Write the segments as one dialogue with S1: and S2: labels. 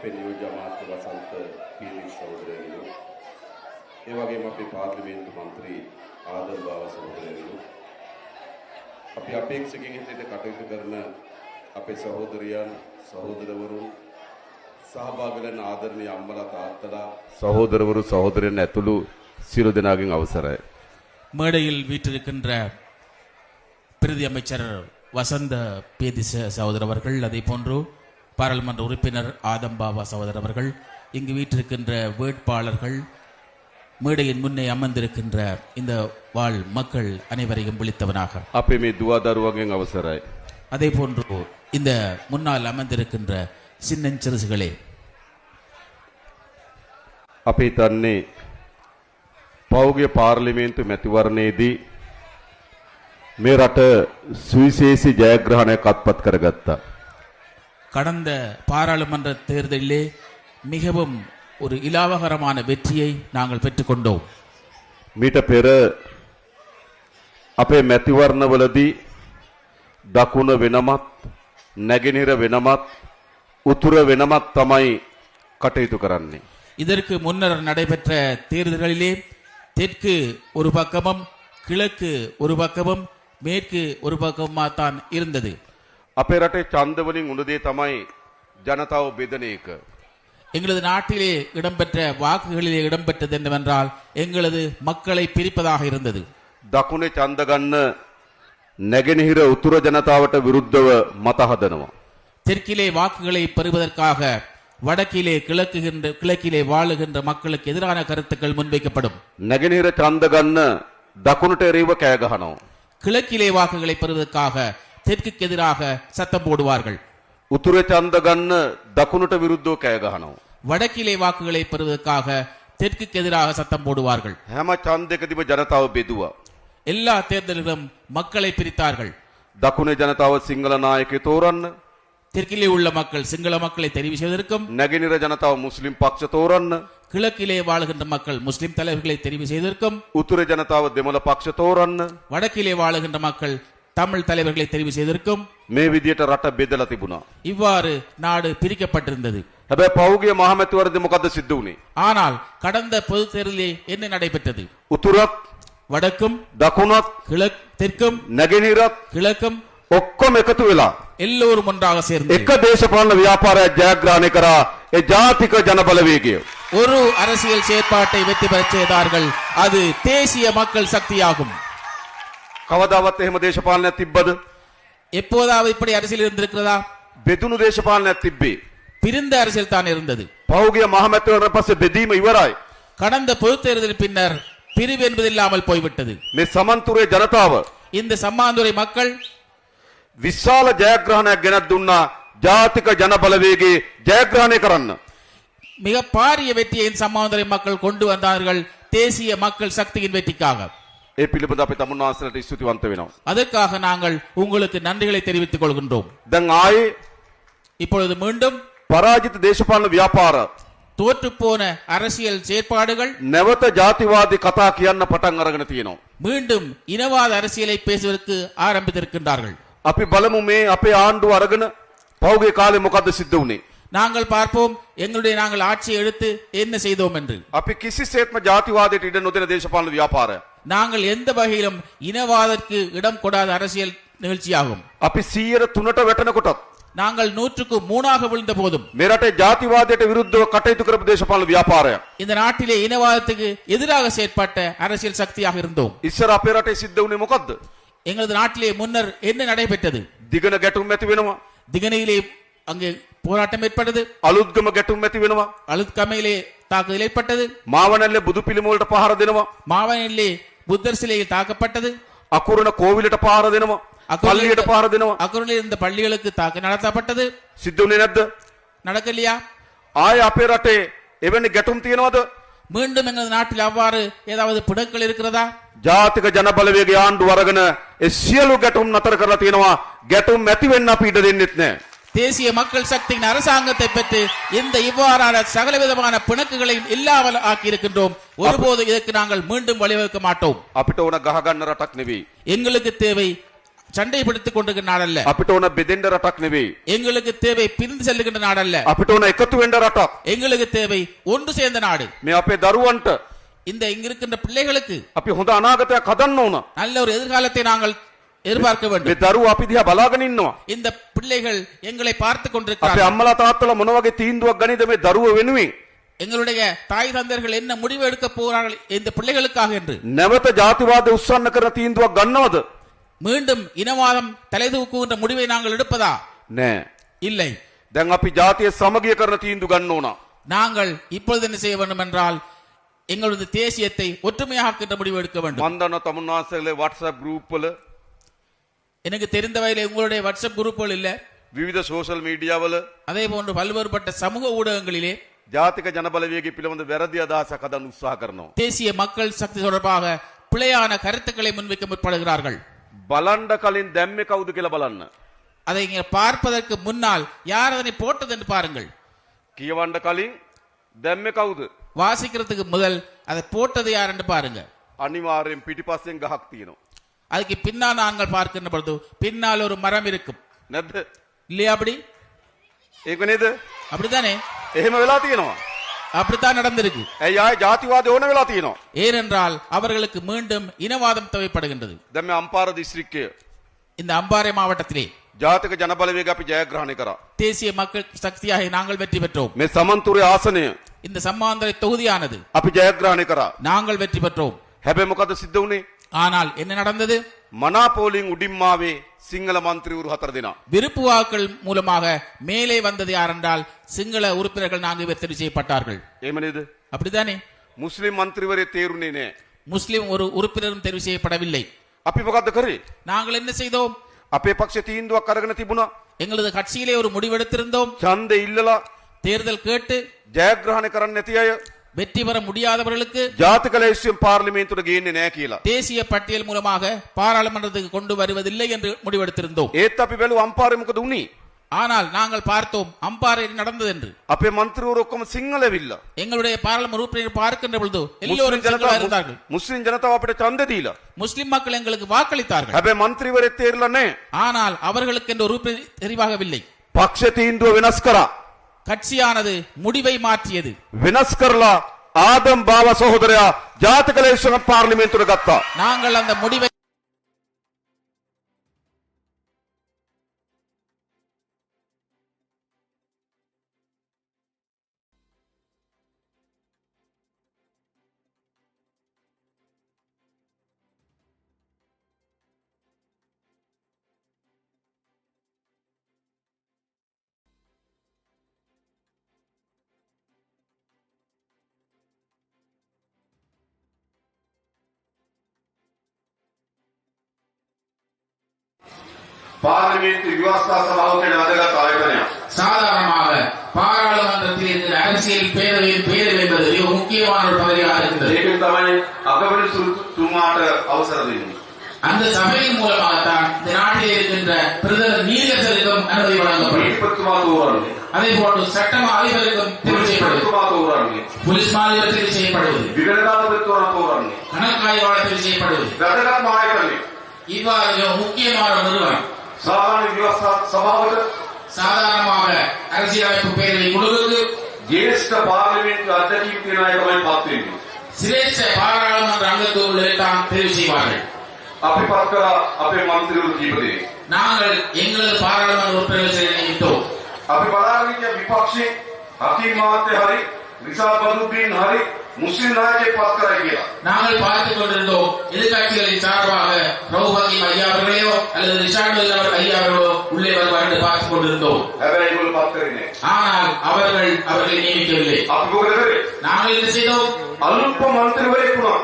S1: අපේ නියෝජ්‍ය අමාත්‍ය වසන්ත පීරිස් සහෝදරයෝ ඒ වගේම අපේ පාර්ලිමේන්තු මන්ත්‍රී ආදල් බාව සහෝදරයෝ අපි අපේක්ෂකයන් හිතේ කටයුතු කරන අපේ සහෝදරයන් සහෝදරවරුන් සහභාගී වෙන ආදරණීය අම්මලා තාත්තලා சகோதரවරු சகோதரයන් ඇතුළු සියලු දෙනාගෙන් අවසරයි.
S2: மேடையில் வீற்றிருக்கின்ற பிரதி அமைச்சர் வசந்த பேதிச சகோதரர் அவர்கள், அதே போன்று பாராளுமன்ற உறுப்பினர் ஆதம் பாபா சகோதரர் அவர்கள், இங்கு வீற்றிருக்கின்ற வேட்பாளர்கள், மேடையின் முன்னே அமர்ந்திருக்கின்ற இந்த வாழ் மக்கள் அனைவரையும் விழித்தவனாக
S1: අපේ මේ දුවා දරුවන්ගෙන් අවසරයි.
S2: அதே போன்று இந்த முன்னால் அமர்ந்திருக்கின்ற சின்னஞ்சிறுசுகளே,
S1: අපි හිතන්නේ පෞද්ගලික පාර්ලිමේන්තු මැතිවරණයේදී මේ රට සුවිශේෂී ජයග්‍රහණයක් අත්පත් කරගත්තා.
S2: கடந்த பாராளுமன்ற தேர்தலிலே மிகவும் ஒரு இலாவகரமான வெற்றியை நாங்கள் பெற்றுக்கொண்டோம்.
S1: මීට පෙර අපේ මැතිවරණවලදී දකුණ වෙනමත් නැගෙනහිර වෙනමත් උතුර වෙනමත් තමයි කටයුතු කරන්නේ.
S2: இதற்கு முன்னர் நடைபெற்ற தேர்தல்களிலே தெற்கு ஒரு பக்கமும் கிழக்கு ஒரு பக்கமும் மேற்கு ஒரு பக்கமாகத்தான் இருந்தது.
S1: අපේ රටේ ඡන්ද වලින් උණු දේ තමයි ජනතාව බෙදන එක.
S2: எங்களது நாட்டிலே இடம்பெற்ற வாக்குகளிலே இடம்பெற்றது என்னவென்றால் எங்களது மக்களை பிரிப்பதாக இருந்தது.
S1: දකුණේ ඡන්ද ගන්න නැගෙනහිර උතුර ජනතාවට විරුද්ධව මත හදනවා.
S2: தெற்கிலே வாக்குகளை பெறுவதற்காக வடக்கிலே கிழக்கிலே வாழுகின்ற மக்களுக்கு எதிரான கருத்துக்கள் முன்வைக்கப்படும்.
S1: නැගෙනහිර ඡන්ද ගන්න දකුණට එරෙහිව කෑ ගහනවා.
S2: கிழக்கிலே வாக்குகளை பெறுவதற்காக தெற்குக்கு எதிராக சத்தம் போடுவார்கள்.
S1: උතුරේ ඡන්ද ගන්න දකුණට විරුද්ධව කෑ ගහනවා.
S2: வடக்கிலே வாக்குகளை பெறுவதற்காக தெற்குக்கு எதிராக சத்தம் போடுவார்கள்.
S1: හැම ඡන්දයකදීම ජනතාව බෙදුවා.
S2: எல்லா தேர்தல்களும் மக்களை பிரித்தார்கள்.
S1: දකුණේ ජනතාව සිංහල නායකයෝ තෝරන්න,
S2: தெற்கிலே உள்ள மக்கள் சிங்கள மக்களை தெரிவு செய்வதற்கும்,
S1: නැගෙනහිර ජනතාව මුස්ලිම් පක්ෂ තෝරන්න,
S2: கிழக்கிலே வாழுகின்ற மக்கள் முஸ்லிம் தலைவர்களை தெரிவு செய்வதற்கும்,
S1: උතුරේ ජනතාව දෙමළ පක්ෂ තෝරන්න,
S2: வடக்கிலே வாழுகின்ற மக்கள் தமிழ் தலைவர்களை தெரிவு செய்வதற்கும்
S1: මේ විදියට රට බෙදලා තිබුණා.
S2: இவ்வாறு நாடு பிரிக்கப்பட்டிருந்தது.
S1: හැබැයි පෞද්ගලික මහමැතිවරණදී මොකද්ද සිද්ධ වුනේ?
S2: ஆனால் கடந்த பொது தேர்தலிலே என்ன நடைபெற்றது?
S1: උතුරත්
S2: வடக்கும்
S1: දකුණත්
S2: தெற்கும்
S1: නැගෙනහිරත්
S2: கிழக்கும்
S1: ඔක්කොම එකතු වෙලා
S2: எல்லோரும் ஒன்றாக சேர்ந்து
S1: එක දේශපාලන ව්‍යාපාරයක් ජයග්‍රහණය කරා. ඒ ජාතික ජනබලවේගය
S2: ஒரு அரசியல் செயற்பாட்டை வெற்றி பெறச் செய்தார்கள். அது தேசிய மக்கள் சக்தியாகும்.
S1: කවදාවත් එහෙම දේශපාලනයක් තිබ්බද?
S2: எப்போதாவது இப்படி அரசியல் இருந்திருக்கிறதா?
S1: බෙදුණු දේශපාලනයක් තිබ්බේ.
S2: பிரிந்த அரசியல் தான் இருந்தது.
S1: පෞද්ගලික මහමැතිවරණ පස්සේ බෙදීම ඉවරයි.
S2: கடந்த பொது தேர்தலின் பின்னர் பிரிவு என்பது இல்லாமல் போய்விட்டது.
S1: මේ සමන්තුරේ ජනතාව
S2: இந்த சம்மாந்துறை மக்கள்
S1: විශාල ජයග්‍රහණයක් ගෙනත් දුන්නා ජාතික ජනබලවේගයේ ජයග්‍රහණය කරන්න.
S2: மிக பாரிய வெற்றியை இந்த சம்மாந்துறை மக்கள் கொண்டு வந்தார்கள் தேசிய மக்கள் சக்தியின் வெற்றிக்காக.
S1: ඒ පිළිබඳ අපි තමුන් වහන්සේලාට ස්තුතිවන්ත වෙනවා.
S2: அதற்காக நாங்கள் உங்களுக்கு நன்றிகளை தெரிவித்துக் கொள்கின்றோம்.
S1: දැන් ආයේ
S2: இப்பொழுது மீண்டும்
S1: පරාජිත දේශපාලන ව්‍යාපාර
S2: தோற்றுப்போன அரசியல் செயற்பாடுகள்
S1: නැවත ජාතිවාදී කතා කියන්න පටන් අරගෙන තියෙනවා.
S2: மீண்டும் இனவாத அரசியலை பேசுவதற்கு ஆரம்பித்திருக்கின்றார்கள்.
S1: අපි බලමු මේ අපේ ආණ්ඩුව අරගෙන පෞගේ කාලේ මොකද්ද සිද්ධ වුනේ?
S2: நாங்கள் பார்ப்போம் நாங்கள் ஆட்சியை எடுத்து என்ன செய்தோம் என்று.
S1: අපි කිසිසේත්ම ජාතිවාදයට ඉඩ නොදෙන දේශපාලන ව්‍යාපාරය.
S2: நாங்கள் எந்த வகையிலும் இனவாதத்திற்கு இடம் கொடாத அரசியல் நிகழ்ச்சியாகும்.
S1: අපි 103ට වැටෙනකොටත්
S2: நாங்கள் 103ஆக விழுந்த போதும்
S1: මේ රටේ ජාතිවාදයට විරුද්ධව කටයුතු කරපු දේශපාලන ව්‍යාපාරයක්.
S2: இந்த நாட்டிலே இனவாதத்துக்கு எதிராக செயற்பட்ட அரசியல் சக்தியாக இருந்தோம்.
S1: ඉස්සර අපේ රටේ සිද්ධ වුනේ මොකද්ද?
S2: எங்களது நாட்டிலே முன்னர் என்ன நடைபெற்றது?
S1: දිගන ගැටුම් ඇති වෙනවා.
S2: திகனையிலே அங்கே போராட்டம் ஏற்பட்டது.
S1: අලුත්ගම ගැටුම් ඇති වෙනවා.
S2: அழுத்கமையிலே தாக்குதல் ஏற்பட்டது.
S1: මාවනැල්ලේ බුදු පිළිම වලට පහර දෙනවා.
S2: மாவனிலே புத்தர் சிலையில் தாக்கப்பட்டது.
S1: අකුරණ කෝවිලට පහර දෙනවා. පල්ලියට පහර දෙනවා.
S2: அக்குரலில் இருந்த பள்ளிகளுக்கு தாக்கு நடத்தப்பட்டது.
S1: සිද්ධ වුනේ නැද්ද?
S2: நடக்கலையா?
S1: ආයේ අපේ රටේ එවැනි ගැටුම් තියෙනවද?
S2: மீண்டும் எங்களது நாட்டில் அவ்வாறு ஏதாவது பிணக்கள் இருக்கிறதா?
S1: ජාතික ජනබලවේගයේ ආණ්ඩුව අරගෙන ඒ සියලු ගැටුම් නතර කරලා තියෙනවා. ගැටුම් ඇති වෙන්න අපි ඉඩ දෙන්නෙත් නැහැ.
S2: தேசிய மக்கள் சக்தியின் அரசாங்கத்தை பெற்று இந்த இவ்வாறான சகல விதமான பிணக்குகளையும் இல்லாமல் ஆக்கியிருக்கின்றோம். ஒருபோது இதற்கு நாங்கள் மீண்டும் வழிவகுக்க மாட்டோம்.
S1: අපිට ඕන ගහ ගන්න රටක් නෙවෙයි.
S2: எங்களுக்கு தேவை சண்டை பிடித்துக் கொண்டிருக்கிற நாடல்ல.
S3: අපිට ඕන බෙදෙන්න රටක් නෙවෙයි.
S2: எங்களுக்கு தேவை பிரிந்து செல்லுகின்ற நாடல்ல.
S3: අපිට ඕන එකතු වෙන්න රටක්.
S2: எங்களுக்கு தேவை ஒன்று சேர்ந்த நாடு.
S3: මේ අපේ දරුවන්ට
S2: இந்த இங்க இருக்கின்ற பிள்ளைகளுக்கு
S3: අපි හොඳ අනාගතයක් හදන්න ඕන.
S2: நல்ல ஒரு எதிர்காலத்தை நாங்கள் எதிர்பார்க்க
S3: මේ
S2: வேண்டும்.
S3: දරුවෝ අපි දිහා බලාගෙන ඉන්නවා.
S2: இந்த பிள்ளைகள் எங்களை பார்த்து
S3: අපේ
S2: கொண்டிருக்கிறார்கள்.
S3: අම්මලා තාත්තලා මොන වගේ තීන්දුවක් ගනිද මේ දරුවෝ වෙනුවෙන්?
S2: எங்களுடைய தாய் தந்தையர்கள் என்ன முடிவு எடுக்க போகிறார்கள் இந்த பிள்ளைகளுக்காக என்று.
S3: නැවත ජාතිවාදය උස්සන්න කරන තීන්දුවක් ගන්නවද?
S2: மீண்டும் இனவாதம் தலைதூக்குகின்ற முடிவை நாங்கள் எடுப்பதா?
S3: නෑ.
S2: இல்லை.
S3: දැන් අපි ජාතිය සමගිය කරන තීන්දුව ගන්න ඕන.
S2: நாங்கள் இப்பொழுது என்ன செய்ய வேண்டும் என்றால் எங்களது தேசியத்தை ஒற்றுமையாக்கின்ற முடிவு எடுக்க வேண்டும்.
S3: මන් දන්නවා තමුන්නාන්සේගේ WhatsApp group වල
S2: எனக்கு தெரிந்த வகையில் உங்களுடைய வாட்ஸ்அப் குரூப்புகள் இல்ல,
S3: විවිධ social media වල
S2: அதே போன்று பல்வேறுபட்ட சமூக ஊடகங்களிலே
S3: ජාතික ජනබලවේගය පිළිබඳ වැරදි අදහසක් හදන්න උත්සාහ කරනවා.
S2: தேசிய மக்கள் சக்தி தொடர்பாக பிழையான கருத்துக்களை முன்வைக்க முற்படுகிறார்கள்.
S3: බලන්න කලින් දැම්මේ කවුද කියලා බලන්න.
S2: அதை இங்க பார்ப்பதற்கு முன்னால் யார் அதனை போட்டது என்று பாருங்கள்.
S3: කියවන්න කලින් දැම්මේ කවුද?
S2: வாசிக்கிறதுக்கு முதல் அதை போட்டது யார் என்று பாருங்க.
S3: අනිවාර්යෙන් පිටිපස්සෙන් ගහක් තියෙනවා.
S2: அதுக்கு பின்னால் நாங்கள் பார்க்கின்ற பொழுது பின்னால் ஒரு மரம் இருக்கும்
S3: නැද්ද?
S2: இல்லையா? அப்படி
S3: ඒක නේද?
S2: அப்படித்தானே?
S3: එහෙම වෙලා තියෙනවා.
S2: அப்படித்தான் நடந்திருக்கு.
S3: ඇයි ආයේ ජාතිවාදය ඕන වෙලා තියෙනවා.
S2: ஏனென்றால் அவர்களுக்கு மீண்டும் இனவாதம் தேவைப்படுகின்றது.
S3: දැන් මේ අම්පාර දිස්ත්‍රික්කය
S2: இந்த அம்பாறை மாவட்டத்திலே
S3: ජාතික ජනබලවේගය අපි ජයග්‍රහණය කරා.
S2: தேசிய மக்கள் சக்தியாக நாங்கள் வெற்றி பெற்றோம்.
S3: මේ සමන්තුරේ ආසනය
S2: இந்த சம்மாந்தரை தொகுதியானது
S3: අපි ජයග්‍රහණය කරා.
S2: நாங்கள் வெற்றி பெற்றோம்.
S3: හැබැයි මොකද සිද්ධ වුනේ?
S2: ஆனால் என்ன நடந்தது?
S3: මනාපෝලින් උඩින්ම ආවේ සිංහල മന്ത്രിවරු 4 දෙනා.
S2: விருப்பு வாக்கள் மூலமாக மேலே வந்தது யார் என்றால் சிங்கள உறுப்பினர்கள் 4 பேர் தெரிவு செய்யப்பட்டார்கள்.
S3: එහෙම නේද?
S2: அப்படித்தானே?
S3: මුස්ලිම් മന്ത്രിවරේ තේරුනේ නෑ.
S2: முஸ்லிம் ஒரு உறுப்பினரும் தெரிவு செய்யப்படவில்லை.
S3: අපි මොකද්ද කරේ?
S2: நாங்கள் என்ன செய்தோம்?
S3: අපේ පක්ෂේ තීන්දුවක් අරගෙන තිබුණා.
S2: எங்களது கட்சியிலே ஒரு முடிவெடுத்திருந்தோம்.
S3: ඡන්දෙ ඉල්ලලා
S2: தேர்தல் கேட்டு
S3: ජයග්‍රහණය කරන්න නැති අය
S2: வெற்றி பெற முடியாதவர்களுக்கு
S3: ජාතික ලේසියෙන් පාර්ලිමේන්තුවට ගේන්නේ නෑ කියලා.
S2: தேசிய பட்டியல் மூலமாக பாராளுமன்றத்துக்கு கொண்டு வருவதில்லை என்று முடிவெடுத்திருந்தோம்.
S3: ඒත් අපි බැලුවා අම්පාරේ මොකද උනේ?
S2: ஆனால் நாங்கள் பார்த்தோம் அம்பாறையில் நடந்தது என்று.
S3: අපේ മന്ത്രിවරු ඔක්කොම සිංහල ඇවිල්ලා.
S2: எங்களுடைய பாராளுமன்ற உறுப்பினர் பார்க்கின்ற பொழுது எல்லோரும் சிங்களா இருந்தார்கள்.
S3: මුස්ලිම් ජනතාව අපිට ඡන්ද දීලා.
S2: முஸ்லிம் மக்கள் எங்களுக்கு வாக்களித்தார்கள்.
S3: හැබැයි മന്ത്രിවරේ තේරලා නෑ.
S2: ஆனால் அவர்களுக்கு என்ற உறுப்பினர் தெரிவாகவில்லை.
S3: පක්ෂ තීන්දුව වෙනස් කරා.
S2: கட்சியானது முடிவை மாற்றியது.
S3: වෙනස් කරලා ආදම් බාව සහෝදරයා ජාතික ලේසියෙන් පාර්ලිමේන්තුවට ගත්තා.
S2: நாங்கள் அந்த முடிவை
S3: පාර්ලිමේන්තු ව්‍යවස්ථා සභාව කියන වැදගත් ආයතනයක්.
S2: சாதாரணமாக பாராளுமன்றத்தில் இருக்கிற அரசியல் பேரவையின் பேரவை என்பது மிக முக்கியமான ஒரு பதவியாக இருக்கிறது.
S3: ඒකෙන් තමයි අගමැති තුමාට අවසර දෙන්නේ.
S2: அந்த சபையின் மூலமாகத்தான் இந்த நாட்டில் இருக்கின்ற பிரதமர் நீதியரசருக்கும் அனுமதி வழங்கப்படும்.
S3: நீதிபதிතුමා තෝරන්නේ.
S2: அதே போன்று சட்டம் அதிபருக்கும் தெரிவு செய்யப்படுவது.
S3: நீதிபதிතුමා තෝරන්නේ.
S2: போலீஸ் மாதிபர் தெரிவு செய்யப்படுவது.
S3: විගණනාධිපතිතුමා තෝරන්නේ.
S2: கணக்காய்வாளர் தெரிவு செய்யப்படுவது.
S3: වැදගත් නායකයෙක්.
S2: இவ்வாறு மிக முக்கியமான ஒரு நிறுவனம்.
S3: සාමාන්‍ය ව්‍යවස්ථා සභාවට
S2: சாதாரணமாக அரசியலமைப்பு பேரவை குழுவுக்கு
S3: ජ්‍යෙෂ්ඨ පාර්ලිමේන්තු අධ්‍යක්ෂක කියන අය තමයි පත් වෙන්නේ.
S2: சிரேஷ்ட பாராளுமன்ற அங்கத்துவங்களை தான் தெரிவு செய்வார்கள்.
S3: අපි පත් කරා අපේ മന്ത്രിවරු කීප දෙනෙක්.
S2: நாங்கள் எங்களது பாராளுமன்ற உறுப்பினர்களை நியமித்தோம்.
S3: අපි බලාගෙන ඉන්න විපක්ෂේ හකීම් මහත්තයා හරි රිෂාඩ් බදුද්දීන් හරි මුස්ලිම් නායකයෙක් පත් කරයි කියලා.
S2: நாங்கள் பார்த்துக் கொண்டிருந்தோம் எதிர்கட்சிகளின் சார்பாக ரவுஹி ஐயா அவர்களையோ அல்லது ரிஷாட் ஐயா அவர்களோ உள்ளே வருவார் என்று பார்த்துக் கொண்டிருந்தோம்.
S3: හැබැයි ඒගොල්ලෝ පත් කරේ නෑ.
S2: ஆனால் அவர்களை நியமிக்கவில்லை.
S3: අපි මොකද කරේ?
S2: நாங்கள் என்ன செய்தோம்?
S3: අලුත්ම മന്ത്രിවරයෙක් වුණා.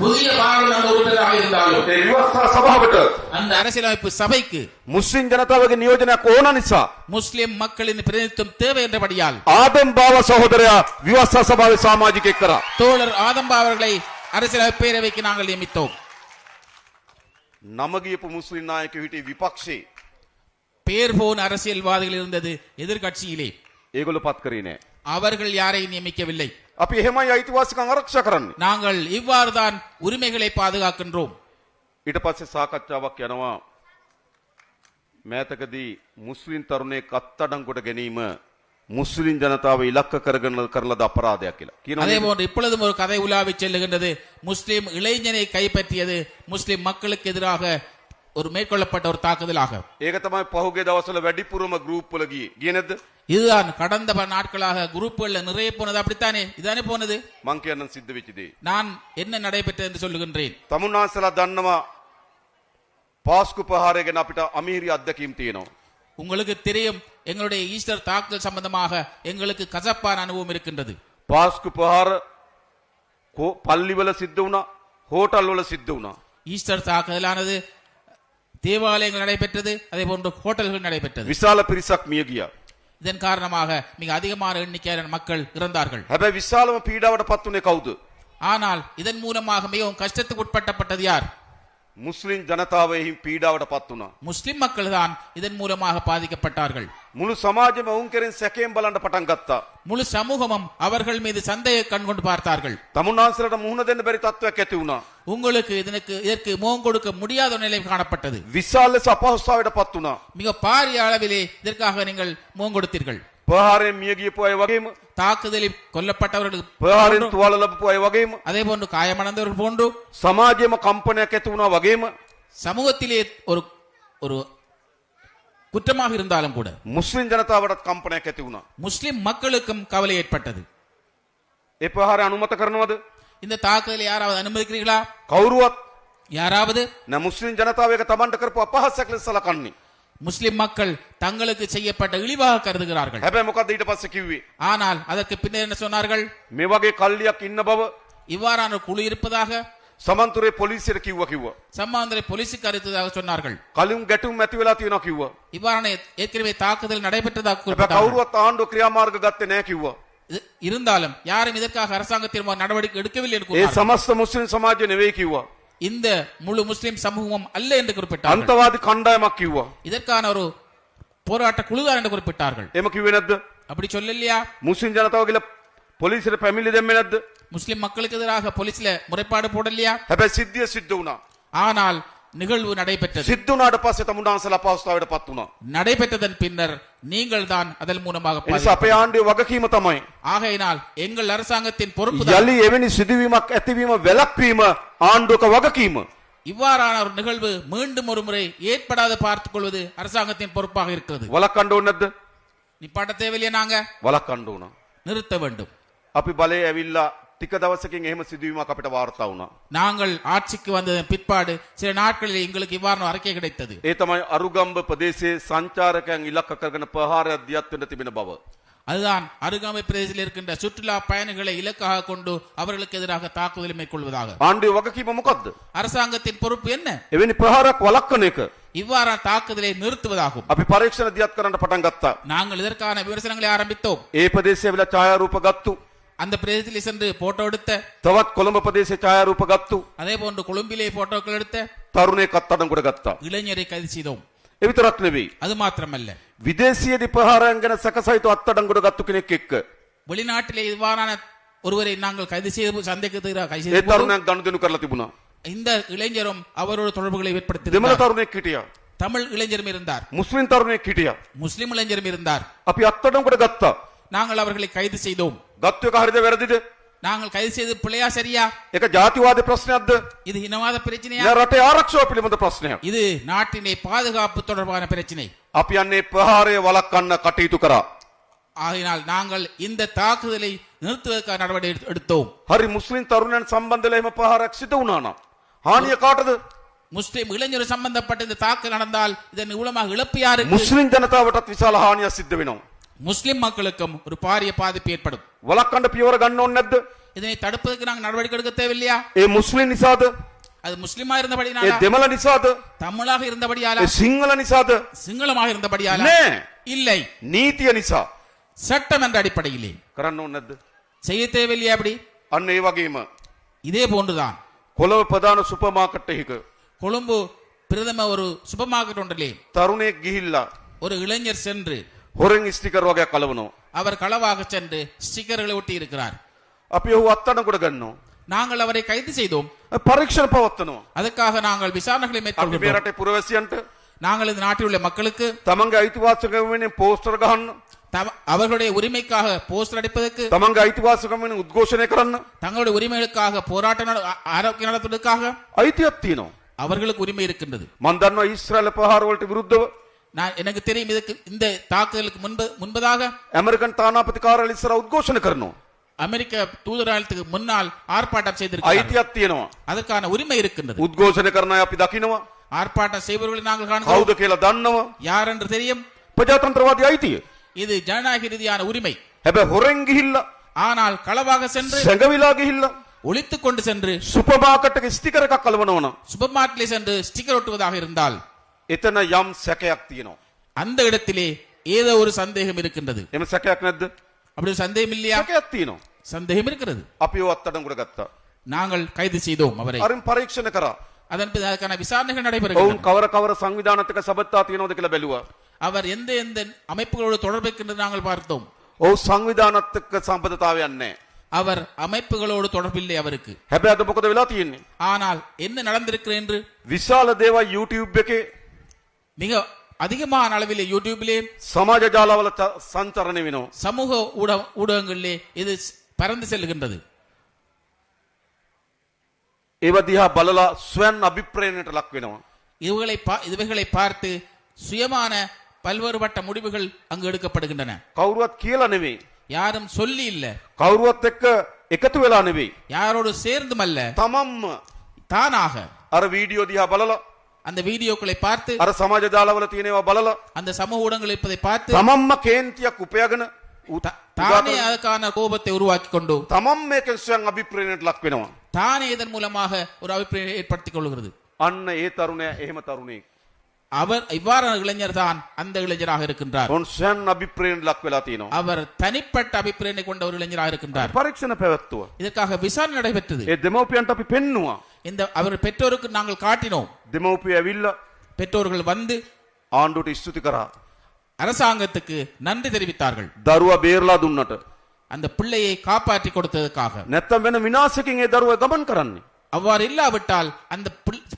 S2: புதிய பாராளுமன்ற உறுப்பினராக இருந்தாலும்
S3: ඒ ව්‍යවස්ථා සභාවට
S2: அந்த அரசியலமைப்பு சபைக்கு
S3: මුස්ලිම් ජනතාවගේ නියෝජනයක් ඕන නිසා
S2: முஸ்லிம் மக்களின் பிரதிநிதித்துவம் தேவை என்றபடியால்
S3: ආදම් බාව සහෝදරයා ව්‍යවස්ථා සභාවේ සමාජිකයෙක් කරා.
S2: தோழர் ஆதம்பா அவர்களை அரசியலமைப்பு பேரவைக்கு நாங்கள் நியமித்தோம்.
S3: නම ගියපු මුස්ලිම් නායකයෝ හිටියේ විපක්ෂේ.
S2: பேர் போன அரசியல்வாதிகள் இருந்தது எதிர்கட்சியிலே.
S3: ඒගොල්ලෝ පත් කරේ නෑ.
S2: அவர்கள் யாரையும் நியமிக்கவில்லை.
S3: අපි එහෙමයි අයිතිවාසිකම් ආරක්ෂා කරන්නේ.
S2: நாங்கள் இவ்வாறுதான் உரிமைகளை பாதுகாக்கின்றோம்.
S3: ඊට පස්සේ සාකච්ඡාවක් යනවා මෑතකදී මුස්ලිම් තරුණයෙක් අත්අඩංගුවට ගැනීම මුස්ලිම් ජනතාව ඉලක්ක කරගෙන කරලද අපරාධයක් කියලා කියනවා.
S2: அதே போன்று இப்பொழுதும் ஒரு கதை உலாவி செல்லுகின்றது. முஸ்லிம் இளைஞனை கைப்பற்றியது முஸ்லிம் மக்களுக்கு எதிராக ஒரு மேற்கொள்ளப்பட்ட ஒரு தாக்குதலாக.
S3: ඒක තමයි පහුගිය දවස්වල වැඩිපුරම ගෲප් වල ගියේ නේද?
S2: இதுதான் கடந்த பல நாட்களாக குரூப்புகள்ல நிறைய போனது. அப்படித்தானே? இதானே போனது.
S3: මං කියන්න සිද්ධ වෙච්ච දේ.
S2: நான் என்ன நடைபெற்றது என்று சொல்லுகின்றேன்.
S3: තමුන්නාන්සලා දන්නවා පාස්කු ප්‍රහාරය ගැන අපිට අමීරි අත්දැකීම් තියෙනවා.
S2: உங்களுக்கு தெரியும், எங்களுடைய ஈஸ்டர் தாக்குதல் சம்பந்தமாக எங்களுக்கு கசப்பான அனுபவம் இருக்கின்றது.
S3: පාස්කු ප්‍රහාර පල්ලිවල සිද්ධ වුණා, හෝටල් වල සිද්ධ වුණා.
S2: ஈஸ்டர் தாக்குதலானது தேவாலயங்கள் நடைபெற்றது, அதே போன்று ஹோட்டல்கள் நடைபெற்றது.
S3: විශාල පිරිසක් මිය ගියා.
S2: இதன் காரணமாக மிக அதிகமான எண்ணிக்கையான மக்கள் இறந்தார்கள்.
S3: හැබැයි විශාලම පීඩාවට පත් වුණේ කවුද?
S2: ஆனால் இதன் மூலமாக மிகவும் கஷ்டத்துக்கு உட்பட்டப்பட்டது யார்?
S3: මුස්ලිම් ජනතාවෙහි පීඩාවට පත් වුණා.
S2: முஸ்லிம் மக்கள் தான் இதன் மூலமாக பாதிக்கப்பட்டார்கள்.
S3: මුළු සමාජෙම ඔවුන් කෙරෙන් සැකයෙන් බලන්න පටන් ගත්තා.
S2: முழு சமூகமும் அவர்கள் மீது சந்தேக கண் கொண்டு பார்த்தார்கள்.
S3: තමුන්නාන්සලට මුහුණ දෙන්න බැරි තත්ත්වයක් ඇති වුණා.
S2: உங்களுக்கு இதற்கு முகம் கொடுக்க முடியாத நிலை காணப்பட்டது.
S3: විශාල ලෙස අපහසුතාවයට පත් වුණා.
S2: மிக பாரிய அளவிலே இதற்காக நீங்கள் முகம் கொடுத்தீர்கள்.
S3: ප්‍රහාරයෙන් මිය ගියපු අය වගේම,
S2: தாக்குதலில் கொல்லப்பட்டவர்களுக்கு
S3: ප්‍රහාරයෙන් තුවාල ලැබපු අය වගේම,
S2: அதே போன்று காயமடைந்தவர்கள் போன்று
S3: සමාජයේම කම්පනයක් ඇති වුණා වගේම
S2: சமூகத்திலே ஒரு ஒரு குற்றமாக இருந்தாலும் கூட
S3: මුස්ලිම් ජනතාවටත් කම්පනයක් ඇති වුණා.
S2: முஸ்லிம் மக்களுக்கும் கவலை ஏற்பட்டது.
S3: ඒ ප්‍රහාරය අනුමත කරනවද?
S2: இந்த தாக்குதலை யாராவது அனுமதிக்கிறீர்களா?
S3: කවුරුවත්
S2: யாராவது?
S3: නෑ. මුස්ලිම් ජනතාව එක තමන්ට කරපු අපහාසයක් ලෙස සලකන්නේ.
S2: முஸ்லிம் மக்கள் தங்களுக்கு செய்யப்பட்ட இழிவாக கருதுகிறார்கள்.
S3: හැබැයි මොකද්ද ඊට පස්සේ කිව්වේ?
S2: ஆனால் அதற்கு பின்னர் என்ன சொன்னார்கள்?
S3: මේ වගේ කල්ලියක් ඉන්න බව
S2: இவ்வாறான ஒரு குழு இருப்பதாக
S3: සමන්තුරේ පොලිසියට කිව්වා.
S2: சம்மாந்தரை போலீசுக்கு அறிவித்ததாக சொன்னார்கள்.
S3: කලින් ගැටුම් ඇති වෙලා තියෙනවා කිව්වා.
S2: இவ்வாறான ஏற்கனவே தாக்குதல் நடைபெற்றதாக
S3: හැබැයි
S2: குறிப்பிட்டார்கள்.
S3: කවුරුවත් ආණ්ඩුව ක්‍රියාමාර්ග ගත්තේ නැහැ කිව්වා.
S2: இருந்தாலும் யாரும் இதற்காக அரசாங்கத்தின் நடவடிக்கை எடுக்கவில்லை என்று
S3: ඒ
S2: கூறினார்கள்.
S3: සමස්ත මුස්ලිම් සමාජය නෙවෙයි කිව්වා.
S2: இந்த முழு முஸ்லிம் சமூகம் அல்ல என்று குறிப்பிட்டார்கள்.
S3: අන්තවාදී කණ්ඩායමක් කිව්වා.
S2: இதற்கான ஒரு போராட்ட குழுதான் என்று குறிப்பிட்டார்கள்.
S3: එහෙම කිව්වේ නැද්ද?
S2: அப்படி சொல்லலையா?
S3: මුස්ලිම් ජනතාව කියලා පොලිසියට පැමිණිලි දෙන්නේ නැද්ද?
S2: முஸ்லிம் மக்களுக்கு எதிராக போலீஸ்ல முறைப்பாடு போடலையா?
S3: හැබැයි සිද්ධිය සිද්ධ වුණා.
S2: ஆனால் நிகழ்வு நடைபெற்றது.
S3: සිද්ධ වුණාට පස්සේ තමුන්නාන්සලා අපහසුතාවයට පත් වුණා.
S2: நடைபெற்றதன் பின்னர் நீங்கள் தான் அதன் மூலமாக
S3: ඒ නිසා අපේ ආණ්ඩුවේ වගකීම තමයි
S2: ஆகையினால் எங்கள் அரசாங்கத்தின் பொறுப்பு
S3: යලි එවැනි සිදුවීමක් ඇතිවීම වැළැක්වීම ආණ්ඩුවක වගකීම.
S2: இவ்வாறான ஒரு நிகழ்வு மீண்டும் ஒரு முறை ஏற்படாத பார்த்துக் கொள்வது அரசாங்கத்தின் பொறுப்பாக இருக்கிறது.
S3: වළක්වන්න ඕනේ නැද්ද?
S2: நிப்பாட்ட தேவையில்லையா? நாங்க
S3: වළක්වන්න ඕන.
S2: நிறுத்த வேண்டும்.
S3: අපි බලේ ඇවිල්ලා ටික දවසකින් එහෙම සිදුවීමක් අපිට වාර්තා වුණා.
S2: நாங்கள் ஆட்சிக்கு வந்ததன் பிற்பாடு சில நாட்களில் எங்களுக்கு இவ்வாறான அறிக்கை கிடைத்தது.
S3: ඒ තමයි අරුගම්බ ප්‍රදේශයේ සංචාරකයන් ඉලක්ක කරගෙන ප්‍රහාරයක් දියත් වෙන්න තිබෙන බව.
S2: அதுதான் அருகாமை பிரதேசத்தில் இருக்கின்ற சுற்றுலா பயணிகளை இலக்காக கொண்டு அவர்களுக்கு எதிராக தாக்குதலை மேற்கொள்வதாக.
S3: ආණ්ඩුවේ වගකීම මොකද්ද?
S2: அரசாங்கத்தின் பொறுப்பு என்ன?
S3: එවැනි ප්‍රහාරයක් වළක්වන එක.
S2: இவ்வாறான தாக்குதலை நிறுத்துவதாகும்.
S3: අපි පරීක්ෂණ දියත් කරන්න පටන් ගත්තා.
S2: நாங்கள் இதற்கான விமர்சனங்களை ஆரம்பித்தோம்.
S3: ඒ ප්‍රදේශයේ වෙලා ඡායාරූප ගත්තු.
S2: அந்த பிரதேசத்தில் சென்று போட்டோ எடுத்த,
S3: තවත් කොළඹ ප්‍රදේශයේ ඡායාරූප ගත්තු.
S2: அதே போன்று கொழும்பிலே போட்டோக்கள் எடுத்த
S3: තරුණයෙක් අත්අඩංගුවට ගත්තා.
S2: இளைஞரை கைது செய்தோம்.
S3: ඒ විතරක් නෙවෙයි.
S2: அது மாத்திரமல்ல,
S3: විදේශීයදී ප්‍රහාරයන් ගැන සැකසහිත අත්අඩංගුවට ගත්තු කෙනෙක් එක්ක
S2: வெளிநாட்டிலே இவ்வாறான ஒருவரை நாங்கள் கைது செய்து சந்தேகத்துக்கு கைது
S3: ඒ
S2: செய்து
S3: තරුණයන් ගනුදෙනු කරලා තිබුණා.
S2: இந்த இளைஞரும் அவரோட தொடர்புகளை
S3: දෙමළ
S2: ஏற்படுத்தி
S3: තරුණයෙක් හිටියා.
S2: தமிழ் இளைஞரும் இருந்தார்,
S3: මුස්ලිම් තරුණයෙක් හිටියා.
S2: முஸ்லிம் இளைஞரும் இருந்தார்.
S3: අපි අත්අඩංගුවට ගත්තා.
S2: நாங்கள் அவர்களை கைது செய்தோம்.
S3: ගත්තු එක හරිද වැරදිද?
S2: நாங்கள் கைது செய்து பிள்ளையா சரியா?
S3: ඒක ජාතිවාදී ප්‍රශ්නයක්ද?
S2: இது இனவாத பிரச்சனையா?
S3: නෑ රටේ ආරක්ෂාව පිළිබඳ ප්‍රශ්නයක්.
S2: இது நாட்டினை பாதுகாப்பு தொடர்பான பிரச்சனை.
S3: අපි යන්නේ ප්‍රහාරය වළක්වන්න කටයුතු කරා.
S2: ஆகையினால் நாங்கள் இந்த தாக்குதலை நிறுத்துவதற்கான நடவடிக்கை எடுத்தோம்.
S3: හරි මුස්ලිම් තරුණයන් සම්බන්ධ වෙලා එහෙම ප්‍රහාරයක් සිදු වුණා නම් හානිය කාටද?
S2: முஸ்லிம் இளைஞர் சம்பந்தப்பட்ட இந்த தாக்குதல் நடந்தால் இதன் மூலமாக இழப்பு யாருக்கு?
S3: මුස්ලිම් ජනතාවටත් විශාල හානියක් සිද්ධ වෙනවා.
S2: முஸ்லிம் மக்களுக்கும் ஒரு பாரிய பாதிப்பு ஏற்படும்.
S3: වළක්වන්න පියවර ගන්න ඕනේ නැද්ද?
S2: இதனை தடுப்பதற்கு நாங்கள் நடவடிக்கை எடுக்க தேவையில்லையா?
S3: ඒ මුස්ලිම් නිසාද?
S2: அது முஸ்லிமா
S3: ඒ
S2: இருந்தபடியாலா?
S3: දෙමළ නිසාද?
S2: தமிழாக இருந்தபடியாலா?
S3: ඒ සිංහල නිසාද?
S2: சிங்களமாக இருந்தபடியாலா?
S3: නෑ.
S2: இல்லை,
S3: නීතිය නිසා
S2: சட்டம் என்ற அடிப்படையிலே
S3: කරන්න ඕනේ නැද්ද?
S2: செய்ய தேவையில்லையா? அப்படி
S3: අන්න ඒ වගේම
S2: இதே போன்றுதான்
S3: කොළඹ ප්‍රධාන සුපර් මාකට් එකක
S2: கொழும்பு பிரதம ஒரு சூப்பர் மார்க்கெட் ஒன்றிலே
S3: තරුණයෙක් ගිහිල්ලා
S2: ஒரு இளைஞர் சென்று
S3: හොරෙන් ස්ටිකර් වගේක් කලවනවා.
S2: அவர் களவாக சென்று ஸ்டிக்கர்களை ஒட்டி இருக்கிறார்.
S3: අපි ඔහු අත්අඩංගුවට ගන්නවා.
S2: நாங்கள் அவரை கைது செய்தோம்.
S3: පරීක්ෂණ පවත්වනවා.
S2: அதற்காக நாங்கள் விசாரணைகளை
S3: අපි මේ
S2: மேற்கொள்கிறோம்.
S3: රටේ පුරවැසියන්ට
S2: நாங்கள் இந்த நாட்டில் உள்ள மக்களுக்கு
S3: තමන්ගේ අයිතිවාසිකම වෙනුවෙන් පෝස්ටර් ගහන්න,
S2: அவர்களுடைய உரிமைக்காக போஸ்டர் அடிப்பதற்கு,
S3: තමන්ගේ අයිතිවාසිකම වෙනුවෙන් උද්ඝෝෂණය කරන්න
S2: தங்களுடைய உரிமைகளுக்காக போராட்டம் ஆரோக்கியம் நடத்துவதற்காக
S3: අයිතියක් තියෙනවා.
S2: அவர்களுக்கு உரிமை இருக்கின்றது.
S3: මම දන්නවා ඊශ්‍රායල ප්‍රහාර වලට විරුද්ධව
S2: நான் எனக்கு தெரியும் இதுக்கு இந்த தாக்குதலுக்கு முன்பதாக
S3: ඇමරිකන් තානාපති කාර්යාලය ඉස්සරහ උද්ඝෝෂණ කරනවා.
S2: அமெரிக்க தூதரகத்துக்கு முன்னால் ஆர்ப்பாட்டம் செய்திருக்கிறார்கள்.
S3: අයිතියක් තියෙනවා.
S2: அதற்கான உரிமை இருக்கின்றது.
S3: උද්ඝෝෂණ කරන අය අපි දකිනවා.
S2: ஆர்ப்பாட்டம் செய்பவர்களை நாங்கள் காண்கிறோம்.
S3: කවුද කියලා දන්නවා.
S2: யார் என்று தெரியும்.
S3: ප්‍රජාතන්ත්‍රවාදී අයිතිය.
S2: இது ஜனநாயக ரீதியான உரிமை.
S3: හැබැයි හොරෙන් ගිහිල්ලා,
S2: ஆனால் களவாக சென்று
S3: සැඟවිලා ගිහිල්ලා
S2: ஒளித்துக் கொண்டு சென்று
S3: සුපර් මාකට් එකේ ස්ටිකර් එකක් අලවනවා නම්
S2: சூப்பர் மார்க்கெட்டில் சென்று ஸ்டிக்கர் ஒட்டுவதாக இருந்தால்
S3: එතන යම් සැකයක් තියෙනවා.
S2: அந்த இடத்திலே ஏதோ ஒரு சந்தேகம் இருக்கின்றது.
S3: එම සැකයක් නැද්ද?
S2: அப்படி ஒரு சந்தேகம் இல்லையா?
S3: සැකයක් තියෙනවා.
S2: சந்தேகம் இருக்கிறது.
S3: අපි ඔය අත්අඩංගුවට ගත්තා.
S2: நாங்கள் கைது செய்தோம் அவரை.
S3: අරින් පරීක්ෂණ කරා.
S2: அதன் பிறகு அதுக்கான விசாரணைகள்
S3: ඔවුන්
S2: நடைபெறுகின்றன.
S3: කවර කවර සංවිධානත් එක්ක සබත්තා තියෙනවද කියලා බැලුවා.
S2: அவர் எந்த எந்த அமைப்புகளோடு தொடர்பு இருக்கின்றது நாங்கள் பார்த்தோம்.
S3: ඔව් සංවිධානත් එක්ක සම්බන්ධතාවයක් නැහැ.
S2: அவர் அமைப்புகளோடு தொடர்பில்லை அவருக்கு.
S3: හැබැයි අද මොකද වෙලා තියෙන්නේ?
S2: ஆனால் என்ன நடந்திருக்கிறது என்று
S3: විශාල දේවල් YouTube එකේ
S2: மிக அதிகமான அளவிலே யூடியூபிலே
S3: සමාජ ජාලවල සංචරණය වෙනවා.
S2: சமூக ஊடகங்களிலே இது பறந்து செல்கின்றது.
S3: ඒව දිහා බලලා ස්වයන් අභිප්‍රේරණයට ලක් වෙනවා.
S2: இவைகளை பார்த்து சுயமான பல்வேறுபட்ட முடிவுகள் அங்கு எடுக்கப்படுகின்றன.
S3: කවුරුවත් කියලා නෙවෙයි.
S2: யாரும் சொல்லி இல்ல,
S3: කවුරුවත් එක්ක එකතු වෙලා නෙවෙයි.
S2: யாரோடு சேர்ந்தும் அல்ல,
S3: තමන්ම
S2: தானாக
S3: අර වීඩියෝ දිහා බලලා,
S2: அந்த வீடியோக்களை பார்த்து,
S3: අර සමාජ ජාලවල තියෙනවා බලලා,
S2: அந்த சமூக ஊடகங்கள் இருப்பதை பார்த்து
S3: තමන්ම කේන්තියක් උපයාගෙන
S2: தானே அதுக்கான கோபத்தை உருவாக்கி கொண்டு
S3: තමන් මේකෙන් ස්වයන් අභිප්‍රේරණයට ලක් වෙනවා.
S2: தானே இதன் மூலமாக ஒரு அபிப்பிராயம் ஏற்படுத்திக் கொள்கிறது.
S3: අන්න ඒ තරුණයා එහෙම තරුණෙක්.
S2: அவர் இவ்வாறான இளைஞர் தான் அந்த இளைஞராக இருக்கின்றார்.
S3: ඔවුන් ස්වයන් අභිප්‍රේරණයට ලක් වෙලා තියෙනවා.
S2: அவர் தனிப்பட்ட அபிப்பிராயத்தை கொண்ட ஒரு இளைஞராக இருக்கின்றார்.
S3: පරීක්ෂණ පැවැත්තුවා.
S2: இதற்காக விசாரணை நடைபெற்றது.
S3: ඒ දෙමව්පියන්ට අපි පෙන්නුවා.
S2: இந்த அவர் பெற்றோருக்கு நாங்கள் காட்டினோம்.
S3: දෙමව්පිය ඇවිල්ලා
S2: பெற்றோர்கள் வந்து
S3: ආණ්ඩුවට ස්තුති කරා.
S2: அரசாங்கத்துக்கு நன்றி தெரிவித்தார்கள்.
S3: දරුවා බේරලා දුන්නට.
S2: அந்த பிள்ளையை காப்பாற்றி கொடுத்ததற்காக.
S3: නැත්තම් වෙන විනාශකින් ඒ දරුවා ගමන් කරන්නේ.
S2: அவ்வாறு இல்லாவிட்டால் அந்த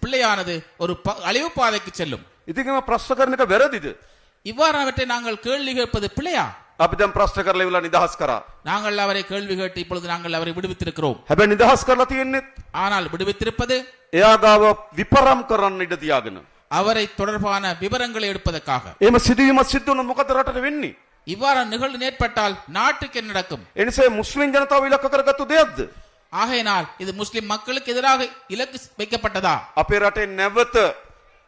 S2: பிள்ளையானது ஒரு அழிவு பாதைக்கு செல்லும்.
S3: ඉතින් මේ ප්‍රශ්න කරන එක වැරදිද?
S2: இவ்வாறானவற்றை நாங்கள் கேள்வி கேட்பது பிள்ளையா?
S3: අපි දැන් ප්‍රශ්න කරලා ඉවරලා නිදහස් කරා.
S2: நாங்கள் அவரை கேள்வி கேட்டு இப்பொழுது நாங்கள் அவரை விடுவித்திருக்கிறோம்.
S3: හැබැයි නිදහස් කරලා තියෙන්නේ
S2: ஆனால் விடுவித்திருப்பது
S3: එයා ගාව විපරම් කරන්න ඉඩ තියාගෙන.
S2: அவரை தொடர்பான விவரங்களை எடுப்பதற்காக.
S3: එහෙම සිදුවීමක් සිද්ධ වුණොත් මොකද රටට වෙන්නේ?
S2: இவ்வாறான நிகழ்வு ஏற்பட்டால் நாட்டுக்கு என்ன நடக்கும்?
S3: ඒ නිසා මුස්ලිම් ජනතාව ඉලක්ක කරගත්තු දෙයක්ද?
S2: ஆகையினால் இது முஸ்லிம் மக்களுக்கு எதிராக இலக்கு வைக்கப்பட்டதா?
S3: අපේ රටේ නැවත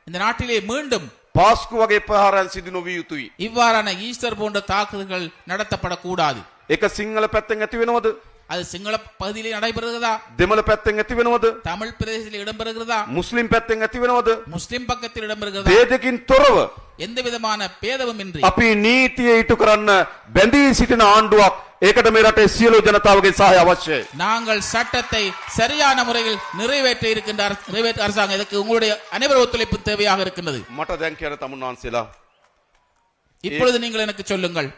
S2: இந்த நாட்டிலே மீண்டும்
S3: පාස්කු වගේ ප්‍රහාරයන් සිදු නොවිය යුතුයි.
S2: இவ்வாறான ஈஸ்டர் போன்ற தாக்குதல்கள் நடத்தப்படக்கூடாது.
S3: ඒක සිංහල පැත්තෙන් ඇති වෙනවද?
S2: அது சிங்கள பகுதியிலே நடைபெறுகிறதா?
S3: දෙමළ පැත්තෙන් ඇති වෙනවද?
S2: தமிழ் பிரதேசத்தில் இடம்பெறுகிறதா?
S3: මුස්ලිම් පැත්තෙන් ඇති වෙනවද?
S2: முஸ்லிம் பக்கத்தில் இடம்பெறுகிறதா?
S3: ભેදකින් තොරව
S2: எந்த விதமான பேதமும் இன்றி
S3: අපි නීතිය ඉටු කරන්න බැඳී සිටින ආණ්ඩුවක්. ඒකට මේ රටේ සියලු ජනතාවගේ සහාය අවශ්‍යයි.
S2: நாங்கள் சட்டத்தை சரியான முறையில் நிறைவேற்ற இருக்கின்ற அரசாங்கம் இதற்கு உங்களுடைய அனைவரும் ஒத்துழைப்பு தேவையாக இருக்கின்றது.
S3: මට දැන් කියන තමුන් වහන්සේලා
S2: இப்பொழுது நீங்கள் எனக்கு சொல்லுங்கள்,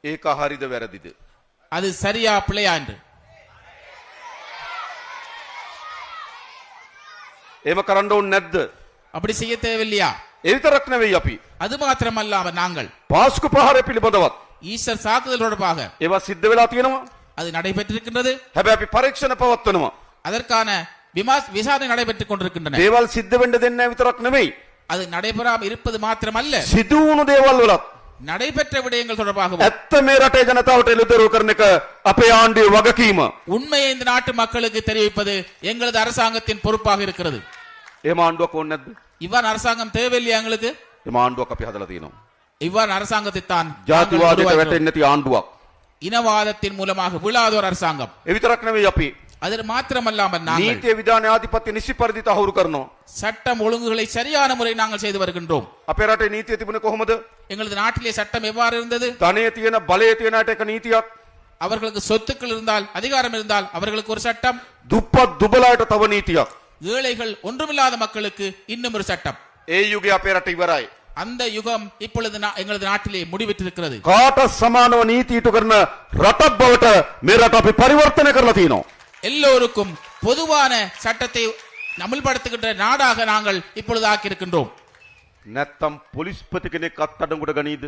S3: ඒක හරිද වැරදිද?
S2: அது சரியா பிழையா என்று.
S3: එහෙම කරන්න ඕනේ නැද්ද?
S2: அப்படி செய்ய தேவையில்லையா?
S3: ඒ විතරක් නෙවෙයි අපි
S2: அது மாத்திரமல்லாமல் நாங்கள்
S3: පාස්කු ප්‍රහාරය පිළිබඳවත්
S2: ஈஸ்டர் தாக்குதல் தொடர்பாக
S3: ඒවා සිද්ධ වෙලා තියෙනවා.
S2: அது நடைபெற்றிருக்கின்றது.
S3: හැබැයි අපි පරීක්ෂණ පවත්වනවා.
S2: அதற்கான விசாரணை நடைபெற்றுக் கொண்டிருக்கின்றன.
S3: දේවල් සිද්ධ වෙන්න දෙන්නේ නැහැ විතරක් නෙවෙයි.
S2: அது நடைபெறாமல் இருப்பது மாத்திரமல்ல,
S3: සිදු වුණු දේවල් වලත්
S2: நடைபெற்ற விடயங்கள் தொடர்பாக
S3: ඇත්ත මේ රටේ ජනතාවට එළිදරව් කරන එක අපේ ආණ්ඩුවේ වගකීම.
S2: உண்மையை இந்த நாட்டு மக்களுக்கு தெரிவிப்பது எங்களது அரசாங்கத்தின் பொறுப்பாக இருக்கிறது.
S3: එහෙම ආණ්ඩුවක් ඕනේ නැද්ද?
S2: இவ்வாறு அரசாங்கம் தேவையில்லையா எங்களுக்கு?
S3: එහෙම ආණ්ඩුවක් අපි හදලා තියෙනවා.
S2: இவ்வாறு அரசாங்கத்தை தான்
S3: ජාතිවාදයට වැටෙන්නේ නැති ආණ්ඩුවක්.
S2: இனவாதத்தின் மூலமாக விழாத ஒரு அரசாங்கம்.
S3: ඒ විතරක් නෙවෙයි අපි
S2: அது மாத்திரமல்லாமல் நாங்கள்
S3: නීතිය විධාන ආධිපත්‍ය නිසි පරිදි තහවුරු කරනවා.
S2: சட்டம் ஒழுங்குகளை சரியான முறை நாங்கள் செய்து வருகின்றோம்.
S3: අපේ රටේ නීතිය තිබුණේ කොහොමද?
S2: எங்களது நாட்டிலே சட்டம் எவ்வாறு இருந்தது?
S3: ධනය තියෙන බලය තියෙන අයට එක නීතියක්,
S2: அவர்களுக்கு சொத்துக்கள் இருந்தால், அதிகாரம் இருந்தால் அவர்களுக்கு ஒரு சட்டம்,
S3: දුප්පත් දුබලයට තව නීතියක්.
S2: ஏழைகள் ஒன்றுமில்லாத மக்களுக்கு இன்னும் ஒரு சட்டம்.
S3: ඒ යුගය අපේ රට ඉවරයි.
S2: அந்த யுகம் இப்பொழுது எங்களது நாட்டிலே முடிவிட்டிருக்கிறது.
S3: කාට සමානව නීති ඉටු කරන රටක් බවට මේ රට අපි පරිවර්තනය කරලා තියෙනවා.
S2: எல்லோருக்கும் பொதுவான சட்டத்தை அமல்படுத்துகின்ற நாடாக நாங்கள் இப்பொழுது ஆக்கியிருக்கின்றோம்.
S4: නැත්තම් පොලිස්පති කෙනෙක් අත්අඩංගුවට ගනීද?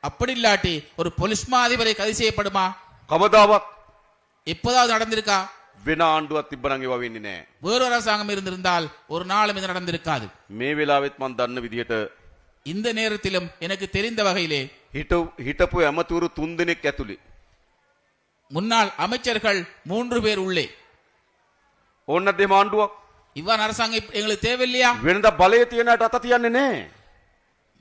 S2: அப்படி இல்லாட்டி ஒரு பொலிஸ் மா அதிபரை கைது செய்யப்படுமா?
S4: කවදාවත්
S2: எப்போதாவது நடந்திருக்கா?
S4: වෙන ආණ්ඩුවක් තිබ්බනම් ඒවා වෙන්නේ නැහැ.
S2: வேறொரு அரசாங்கம் இருந்திருந்தால் ஒரு நாளும் இது நடந்திருக்காது.
S4: මේ වෙලාවෙත් මම දන්න විදිහට
S2: இந்த நேரத்திலும் எனக்கு தெரிந்த வகையிலே
S4: හිටපු ඇමතුරු 3 දෙනෙක් ඇතුළේ
S2: முன்னாள் அமைச்சர்கள் 3 பேர் உள்ளே.
S4: ඕන්න දෙම ආණ්ඩුවක්
S2: இவ்வாறு அரசாங்கம் எங்களுக்கு தேவையில்லையா?
S4: වෙනදා බලය තියෙනට අත තියන්නේ නැහැ.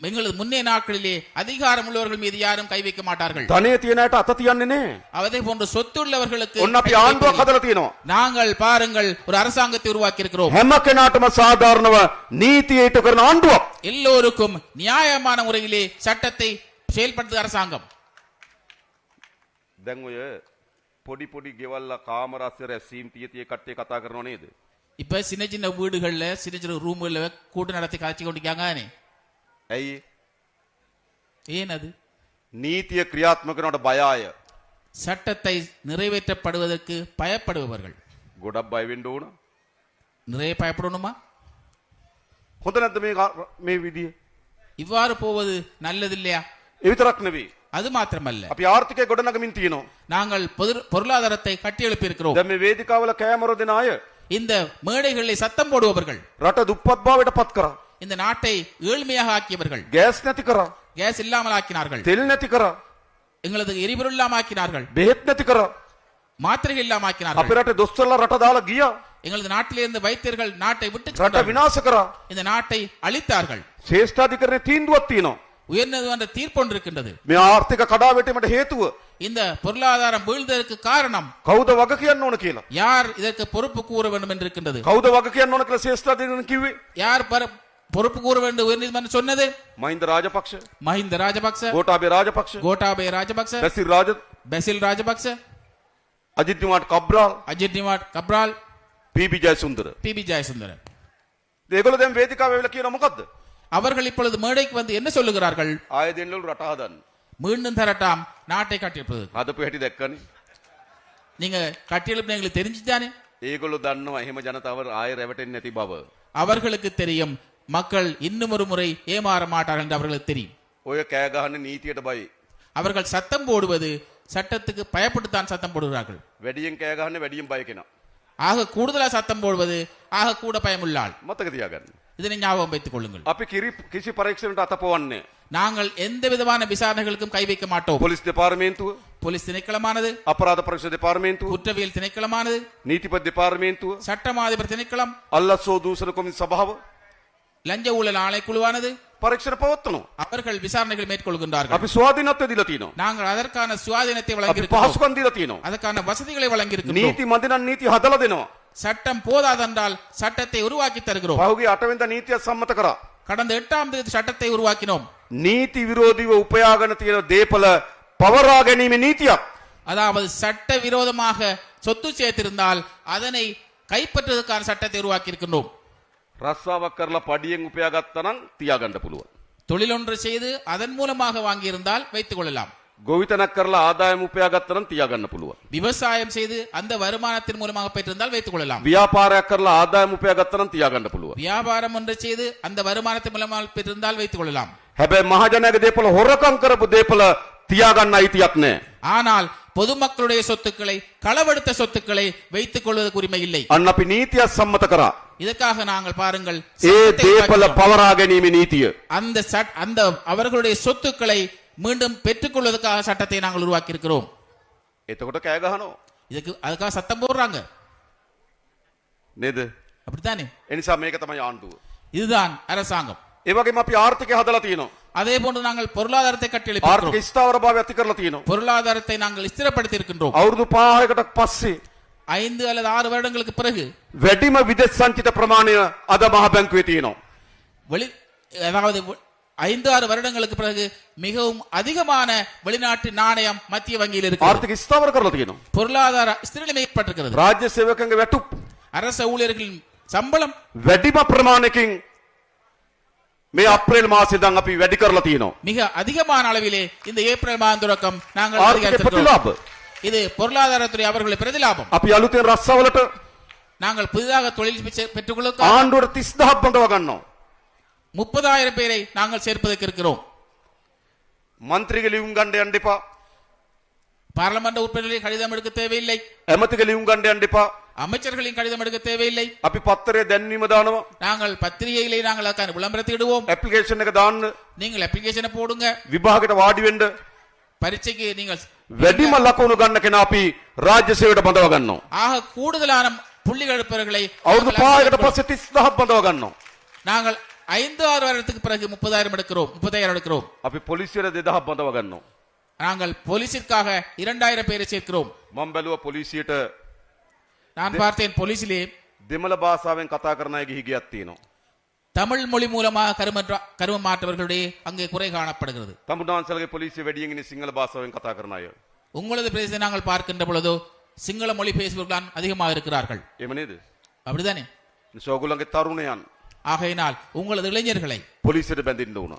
S2: எங்களது முன்னே நாட்களிலே அதிகாரம் உள்ளவர்கள் மீது யாரும் கை வைக்க மாட்டார்கள்.
S4: ධනය තියෙනට අත තියන්නේ නැහැ.
S2: அதே போன்று சொத்து உள்ளவர்களுக்கு
S4: ඔන්න අපි ආණ්ඩුවක් හදලා තියෙනවා.
S2: நாங்கள் பாருங்கள் ஒரு அரசாங்கத்தை உருவாக்கி இருக்கிறோம்.
S4: හැම කෙනාටම සාධාරණව නීතිය ඊට කරන ආණ්ඩුවක්.
S2: எல்லோருக்கும் நியாயமான முறையிலே சட்டத்தை செயல்படுத்துகிற அரசாங்கம்.
S4: දැන් ඔය පොඩි පොඩි ගෙවල්ලා කාමරාස්තර ඇසීම් තියතිය කට්ටිය කතා කරනව නේද?
S2: இப்ப சின்ன சின்ன வீடுகள்ல சின்ன சின்ன ரூம்கள்ல கூட்டு நடத்தி காட்சி கொண்டிருக்காங்க.
S4: ඇයි
S2: ஏன் அது?
S4: නීතිය ක්‍රියාත්මක කරනවට බය අය
S2: சட்டத்தை நிறைவேற்றப்படுவதற்கு பயப்படுபவர்கள்.
S4: ගොඩක් බය වෙන්න ඕන.
S2: நிறைய பயப்படணுமா?
S4: හොඳ නැද්ද මේ විදිය?
S2: இவ்வாறு போவது நல்லதில்லையா?
S4: ඒ විතරක් නෙවෙයි.
S2: அது மாத்திரமல்ல,
S4: අපි ආර්ථිකය ගොඩනගමින් තියෙනවා.
S2: நாங்கள் பொருளாதாரத்தை கட்டியெழுப்பி இருக்கிறோம்.
S4: දැන් මේ වේදිකාවල කෑමර දෙන අය
S2: இந்த மேடைகளில் சத்தம் போடுபவர்கள்
S4: රට දුප්පත් භාවයට පත් කරා.
S2: இந்த நாட்டை ஏழ்மையாக ஆக்கியவர்கள்.
S4: ගෑස් නැති කරා.
S2: கேஸ் இல்லாமல் ஆக்கினார்கள்.
S4: තෙල් නැති කරා.
S2: எங்களது எரிபொருள் இல்லாமல் ஆக்கினார்கள்.
S4: බෙහෙත් නැති කරා.
S2: மாத்திரைகள் இல்லாமல்
S4: අපේ
S2: ஆக்கினார்கள்.
S4: රටේ දොස්තරලා රට දාලා ගියා.
S2: எங்களது நாட்டிலிருந்து வைத்தியர்கள் நாட்டை விட்டு
S4: රට
S2: சென்றார்கள்.
S4: විනාශ කරා.
S2: இந்த நாட்டை அழித்தார்கள்.
S4: ශ්‍රේෂ්ඨාධිකරණයේ තීන්දුවක් තියෙනවා.
S2: உயர்நீதிமன்ற தீர்ப்பு ஒன்று இருக்கின்றது.
S4: මේ ආර්ථික කඩාවැටීමට හේතුව
S2: இந்த பொருளாதாரம் வீழ்ந்ததற்கு காரணம்
S4: කවුද වග කියන්න ඕන කියලා.
S2: யார் இதற்கு பொறுப்பு கூற வேண்டும் என்று இருக்கின்றது.
S4: කවුද වග කියන්න ඕන කියලා ශ්‍රේෂ්ඨාධිකරණ කිව්වේ?
S2: யார் பொறுப்பு கூற வேண்டும் உயர்நீதிமன்றம் சொன்னது?
S4: මහින්ද රාජපක්ෂ,
S2: மஹிந்த ராஜபக்ச,
S4: ගෝඨාභය රාජපක්ෂ,
S2: கோட்டாபய ராஜபக்ச,
S4: බැසිල්
S2: ராஜபக்ச,
S4: අජිත් නිවාඩ් කබ්‍රාල්,
S2: அஜித் நிவாட் கப்ரால்,
S4: පීබී ජයසුන්දර.
S2: பிபி ஜெயசுந்தரன்.
S4: ඒගොල්ලෝ දැන් වේදිකාවේ වෙලා කියන මොකද්ද?
S2: அவர்கள் இப்பொழுது மேடைக்கு வந்து என்ன சொல்லுகிறார்கள்?
S4: ආයෙ දෙන්නලු රට හදන්න.
S2: மீண்டும் தரட்டாம் நாட்டை கட்டியெழுப்பது.
S4: හදපු හැටි දැක්කනේ.
S2: நீங்க கட்டியெழுப்பு எங்களுக்கு தெரிஞ்சுதானே?
S4: ඒගොල්ලෝ දන්නවා එහෙම ජනතාව ආයෙ රැවටෙන්නේ නැති බව.
S2: அவர்களுக்கு தெரியும் மக்கள் இன்னும் ஒரு முறை ஏமாற மாட்டார்கள் என்று அவர்களுக்கு தெரியும்.
S4: ඔය කෑ ගහන්නේ නීතියට බයි.
S2: அவர்கள் சத்தம் போடுவது சட்டத்துக்கு பயப்பட்டுத்தான் சத்தம் போடுகிறார்கள்.
S4: වැඩියෙන් කෑ ගහන්නේ වැඩියෙන් බය කෙනා.
S2: ஆக கூடுதலா சத்தம் போடுவது ஆக கூட பயமுள்ளாள்.
S4: මතක තියාගන්න.
S2: இதனை ஞாபகம் வைத்துக் கொள்ளுங்கள்.
S4: අපි කිසි පරීක්ෂණයට අතපොවන්නේ.
S2: நாங்கள் எந்த விதமான விசாரணைகளுக்கும் கை வைக்க மாட்டோம்.
S4: පොලිස් දෙපාර්තමේන්තුව,
S2: போலீஸ் திணைக்களமானது,
S4: අපරාධ පරීක්ෂණ දෙපාර්තමේන්තුව,
S2: குற்றவியல் திணைக்களமானது,
S4: නීතිපති දෙපාර්තමේන්තුව,
S2: சட்டமாதிபர் திணைக்களம்,
S4: අල්ලස්සෝ දූෂණ කොමිසම සභාව
S2: லஞ்ச ஊழல் ஆணைக்குழுவானது
S4: පරීක්ෂණ පවත්වනවා.
S2: அவர்கள் விசாரணைகள் மேற்கொள்கின்றார்கள்.
S4: අපි ස්වාධීනත්වය දීලා තියෙනවා.
S2: நாங்கள் அதற்கான சுயாதீனத்தை
S4: අපි
S2: வழங்கியிருக்கிறோம்.
S4: පහසුකම් දීලා තියෙනවා.
S2: அதற்கான வசதிகளை வழங்கியிருக்கிறோம்.
S4: නීති මදි නම් නීති හදලා දෙනවා.
S2: சட்டம் போதாதென்றால் சட்டத்தை உருவாக்கி தருகிறோம்.
S4: පහුගිය 8 වෙනිදා නීතිය සම්මත කරා.
S2: கடந்த 8ஆம் தேதி சட்டத்தை உருவாக்கினோம்.
S4: නීති විරෝධීව උපයාගෙන තියෙන දේපල පවරා ගැනීමේ නීතියක්.
S2: அதாவது சட்ட விரோதமாக சொத்து சேர்த்திருந்தால் அதனை கைப்பற்றுவதற்கான சட்டத்தை உருவாக்கி இருக்கின்றோம்.
S4: රස්සාවක් කරලා පඩියෙන් උපයාගත්තා නම් තියාගන්න පුළුවන්.
S2: தொழிலொன்று செய்து அதன் மூலமாக வாங்கியிருந்தால் வைத்துக் கொள்ளலாம்.
S4: ගොවිතැනක් කරලා ආදායම උපයාගත්තා නම් තියාගන්න පුළුවන්.
S2: விவசாயம் செய்து அந்த வருமானத்தின் மூலமாக பெற்றிருந்தால் வைத்துக் கொள்ளலாம்.
S4: ව්‍යාපාරයක් කරලා ආදායම උපයාගත්තා නම් තියාගන්න පුළුවන්.
S2: வியாபாரம் ஒன்று செய்து அந்த வருமானத்தின் மூலமாக பெற்றிருந்தால் வைத்துக் கொள்ளலாம்.
S4: හැබැයි මහජනයාගේ දේපල හොරකම් කරපු දේපල තියාගන්න අයිතියක් නැහැ.
S2: ஆனால் பொதுமக்களுடைய சொத்துக்களை களவெடுத்த சொத்துக்களை வைத்துக் கொள்வதற்கு உரிமை இல்லை.
S4: අන්න අපි නීතියක් සම්මත කරා.
S2: இதற்காக நாங்கள் பாருங்கள்
S4: ඒ
S2: சட்டத்தை
S4: දේපල
S2: உருவாக்கினோம்.
S4: පවරා ගැනීමේ නීතිය.
S2: அந்த அவர்களுடைய சொத்துக்களை மீண்டும் பெற்றுக் கொள்வதற்காக சட்டத்தை நாங்கள் உருவாக்கி இருக்கிறோம்.
S4: එතකොට කෑ ගහනවා
S2: அதுக்காக சத்தம் போடுறாங்க
S4: නේද?
S2: அப்படித்தானே?
S4: ඒ නිසා මේක තමයි ආණ්ඩුව.
S2: இதுதான் அரசாங்கம்.
S4: ඒ වගේම අපි ආර්ථිකය හදලා තියෙනවා.
S2: அதே போன்று நாங்கள் பொருளாதாரத்தை
S4: ආර්ථික
S2: கட்டியெழுப்பியிருக்கிறோம்.
S4: ස්ථාවරභාවය ඇති කරලා තියෙනවා.
S2: பொருளாதாரத்தை நாங்கள் ஸ்திரப்படுத்தி இருக்கின்றோம்.
S4: අවුරුදු 5කට පස්සේ
S2: 5 அல்லது 6 வருடங்களுக்கு பிறகு
S4: වැඩිම විදේශ සංචිත ප්‍රමාණය අද මහ බැංකුවේ තියෙනවා.
S2: அதாவது 5-6 வருடங்களுக்கு பிறகு மிகவும் அதிகமான வெளிநாட்டு நாணயம் மத்திய வங்கியில் இருக்கு.
S4: ආර්ථික ස්ථාවර කරලා තියෙනවා.
S2: பொருளாதார ஸ்திரநிலை ஏற்பட்டிருக்கிறது.
S4: රාජ්‍ය සේවකයන්ගේ වැටුප්
S2: அரச ஊழியர்களின் சம்பளம்
S4: වැඩිම ප්‍රමාණයකින් මේ අප්‍රේල් මාසෙ ඉඳන් අපි වැඩි කරලා තියෙනවා.
S2: மிக அதிகமான அளவிலே இந்த ஏப்ரல் மாதம் தொடக்கம் நாங்கள்
S4: ආර්ථික
S2: அதிகரித்திருக்கிறோம்.
S4: ප්‍රතිලාභ
S2: இது பொருளாதாரத்துறை அவர்களுடைய பிரதிலாபம்.
S4: අපි අලුතෙන් රස්සාවලට
S2: நாங்கள் புதிதாக தொழில் பெற்றுக்கொள்ள
S4: ආණ්ඩුවට 30000ක් බඳව ගන්නවා.
S2: 30,000 பேரை நாங்கள் சேர்ப்பதற்கு இருக்கிறோம்.
S4: මන්ත්‍රීගේ ලියුම් ගන්න යන්න එපා.
S2: பாராளுமன்ற உறுப்பினர்களை கடிதம் எடுக்க தேவையில்லை.
S4: ඇමතිගේ ලියුම් ගන්න යන්න එපා.
S2: அமைச்சர்களின் கடிதம் எடுக்க தேவையில்லை.
S4: අපි පත්තරේ දැන්වීම දානවා.
S2: நாங்கள் பத்திரிகையிலே நாங்கள் அதுக்கான விளம்பரத்தை இடுவோம்.
S4: ඇප්ලිකේෂන් එක දාන්න.
S2: நீங்கள் அப்ளிகேஷனை போடுங்க.
S4: විභාගයට වාඩි වෙන්න.
S2: பரீட்சைக்கு நீங்கள்
S4: වැඩිම ලකුණු ගන්න කෙනා අපි රාජ්‍ය සේවයට බඳව ගන්නවා.
S2: ஆக கூடுதலான புள்ளிகள் எடுப்பவர்களை
S4: අවුරුදු 5කට පස්සේ 30000ක් බඳව ගන්නවා.
S2: நாங்கள் 5-6 வருடத்துக்கு பிறகு 30,000 எடுக்கிறோம். 30,000 எடுக்கிறோம்.
S4: අපි පොලිසියට 2000ක් බඳව ගන්නවා.
S2: நாங்கள் போலீசிற்காக 2,000 பேரை சேர்க்கிறோம்.
S4: මම බැලුවා පොලිසියට
S2: நான் பார்த்தேன் போலீசிலே
S4: දෙමළ භාෂාවෙන් කතා කරන අය ගිහිගියක් තියෙනවා.
S2: தமிழ் மொழி மூலமாக கரும மாற்றவர்களுடைய அங்கே குறை காணப்படுகிறது.
S4: තමුන්නාන්සලගේ පොලිසිය වැඩියෙන් ඉන්නේ සිංහල භාෂාවෙන් කතා කරන අය.
S2: உங்களது பிரதேசத்தை நாங்கள் பார்க்கின்ற பொழுதோ சிங்கள மொழி பேசுபவர்கள் தான் அதிகமாக இருக்கிறார்கள்.
S4: එහෙම නේද?
S2: அப்படிதானே?
S4: ඕගොල්ලන්ගේ තරුණයන්
S2: ஆகையினால் உங்களது இளைஞர்களை
S4: පොලිසියට බැඳින්න ඕන.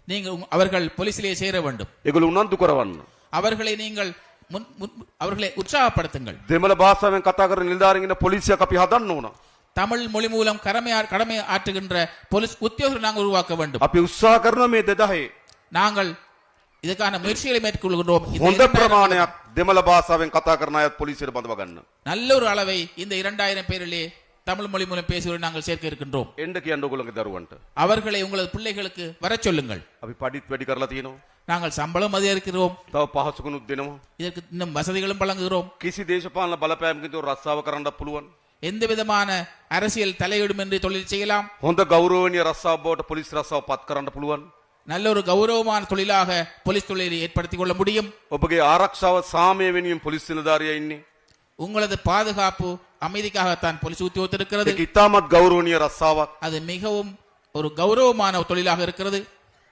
S2: நீங்கள் அவர்கள் போலீசிலே சேர வேண்டும்.
S4: ඒගොල්ලෝ උනන්දු කරවන්න.
S2: அவர்களை நீங்கள் அவர்களை உற்சாகப்படுத்துங்கள்.
S4: දෙමළ භාෂාවෙන් කතා කරන නිලධාරීන් ඉන්න පොලිසියක් අපි හදන්න ඕන.
S2: தமிழ் மொழி மூலம் கடமை ஆற்றுகின்ற போலீஸ் உத்தியோகத்தை நாங்கள் உருவாக்க வேண்டும்.
S4: අපි උත්සාහ කරන මේ 2000
S2: நாங்கள் இதற்கான முயற்சிகளை மேற்கொள்கின்றோம்.
S4: හොඳ ප්‍රමාණයක් දෙමළ භාෂාවෙන් කතා කරන අයත් පොලිසියට බඳව ගන්න.
S2: நல்ல ஒரு அளவை இந்த 2,000 பேரிலே தமிழ் மொழி மூலம் பேசுவதை நாங்கள் சேர்க்க இருக்கின்றோம்.
S4: එන්න කියන්න ඕගොල්ලන්ගේ දරුවන්ට.
S2: அவர்களை உங்களது பிள்ளைகளுக்கு வரச் சொல்லுங்கள்.
S4: අපි පඩිත් වැඩි කරලා තියෙනවා.
S2: நாங்கள் சம்பளம் அதிகரிக்கிறோம்.
S4: තව පහසුකනුත් දෙනවා.
S2: இதற்கு இன்னும் வசதிகளும் வழங்குகிறோம்.
S4: කිසි දේශපාලන බලපෑමකින් තොර රස්සාව කරන්න පුළුවන්.
S2: எந்த விதமான அரசியல் தலையிடுமின்றி தொழில் செய்யலாம்.
S4: හොඳ ගෞරවනීය රස්සාව බවට පොලිස් රස්සාව පත් කරන්න පුළුවන්.
S2: நல்ல ஒரு கௌரவமான தொழிலாக போலீஸ் தொழிலை ஏற்படுத்திக் கொள்ள முடியும்.
S4: ඔබගේ ආරක්ෂාව සාමය වෙනුවෙන් පොලිස් නිලධාරියා ඉන්නේ.
S2: உங்களது பாதுகாப்பு அமைதிக்காகத்தான் போலீஸ் உத்தியோகத்தில் இருக்கிறது.
S4: ඒක ඉතාමත් ගෞරවනීය රස්සාවක්.
S2: அது மிகவும் ஒரு கௌரவமான தொழிலாக இருக்கிறது.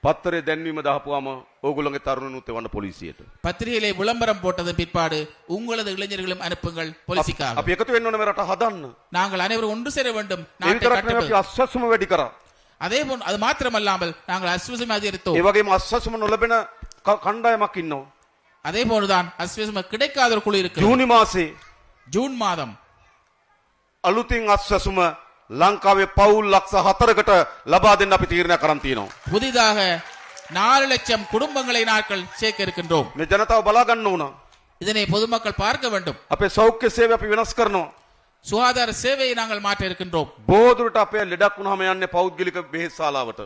S4: පත්තරේ දැන්වීම දාපුවාම ඕගොල්ලන්ගේ තරුණනුත් එවන්න පොලිසියට.
S2: பத்திரிகையிலே விளம்பரம் போட்டதன் பிற்பாடு உங்களது இளைஞர்களும் அனுப்புங்கள் போலீஸுக்காக.
S4: අපි එකතු වෙන්න ඕනේ මේ රට හදන්න.
S2: நாங்கள் அனைவரும் ஒன்று சேர வேண்டும்.
S4: ඒ
S2: நாட்டை
S4: විතරක් නෙවෙයි අපි
S2: கட்டுவது.
S4: අස්වැසුම වැඩි කරා.
S2: அதே போன்று அது மாத்திரமல்லாமல் நாங்கள் அஸ்வசம் அதிகரித்தோம்.
S4: ඒ වගේම අස්වැසුම නොලැබෙන කණ්ඩායමක් ඉන්නවා.
S2: அதே போன்றுதான் அஸ்வசம் கிடைக்காத ஒரு குழு இருக்கிறது.
S4: ජූනි මාසේ
S2: ஜூன் மாதம்
S4: අලුතින් අස්වැසුම ලංකාවේ පවුල් ලක්ෂ 4කට ලබා දෙන්න අපි තීරණය කරන් තියෙනවා.
S2: புதிதாக 4 லட்சம் குடும்பங்களை நாங்கள் சேர்க்க இருக்கின்றோம்.
S4: මේ ජනතාව බලා ගන්න ඕන.
S2: இதனை பொதுமக்கள் பார்க்க வேண்டும்.
S4: අපේ සෞඛ්‍ය සේවය අපි වෙනස් කරනවා.
S2: சுகாதார சேவையை நாங்கள் மாற்ற இருக்கின்றோம்.
S4: බෝධුරට අපේ ලෙඩක් වුණාම යන්නේ පෞද්ගලික බෙහෙත්ශාලාවට.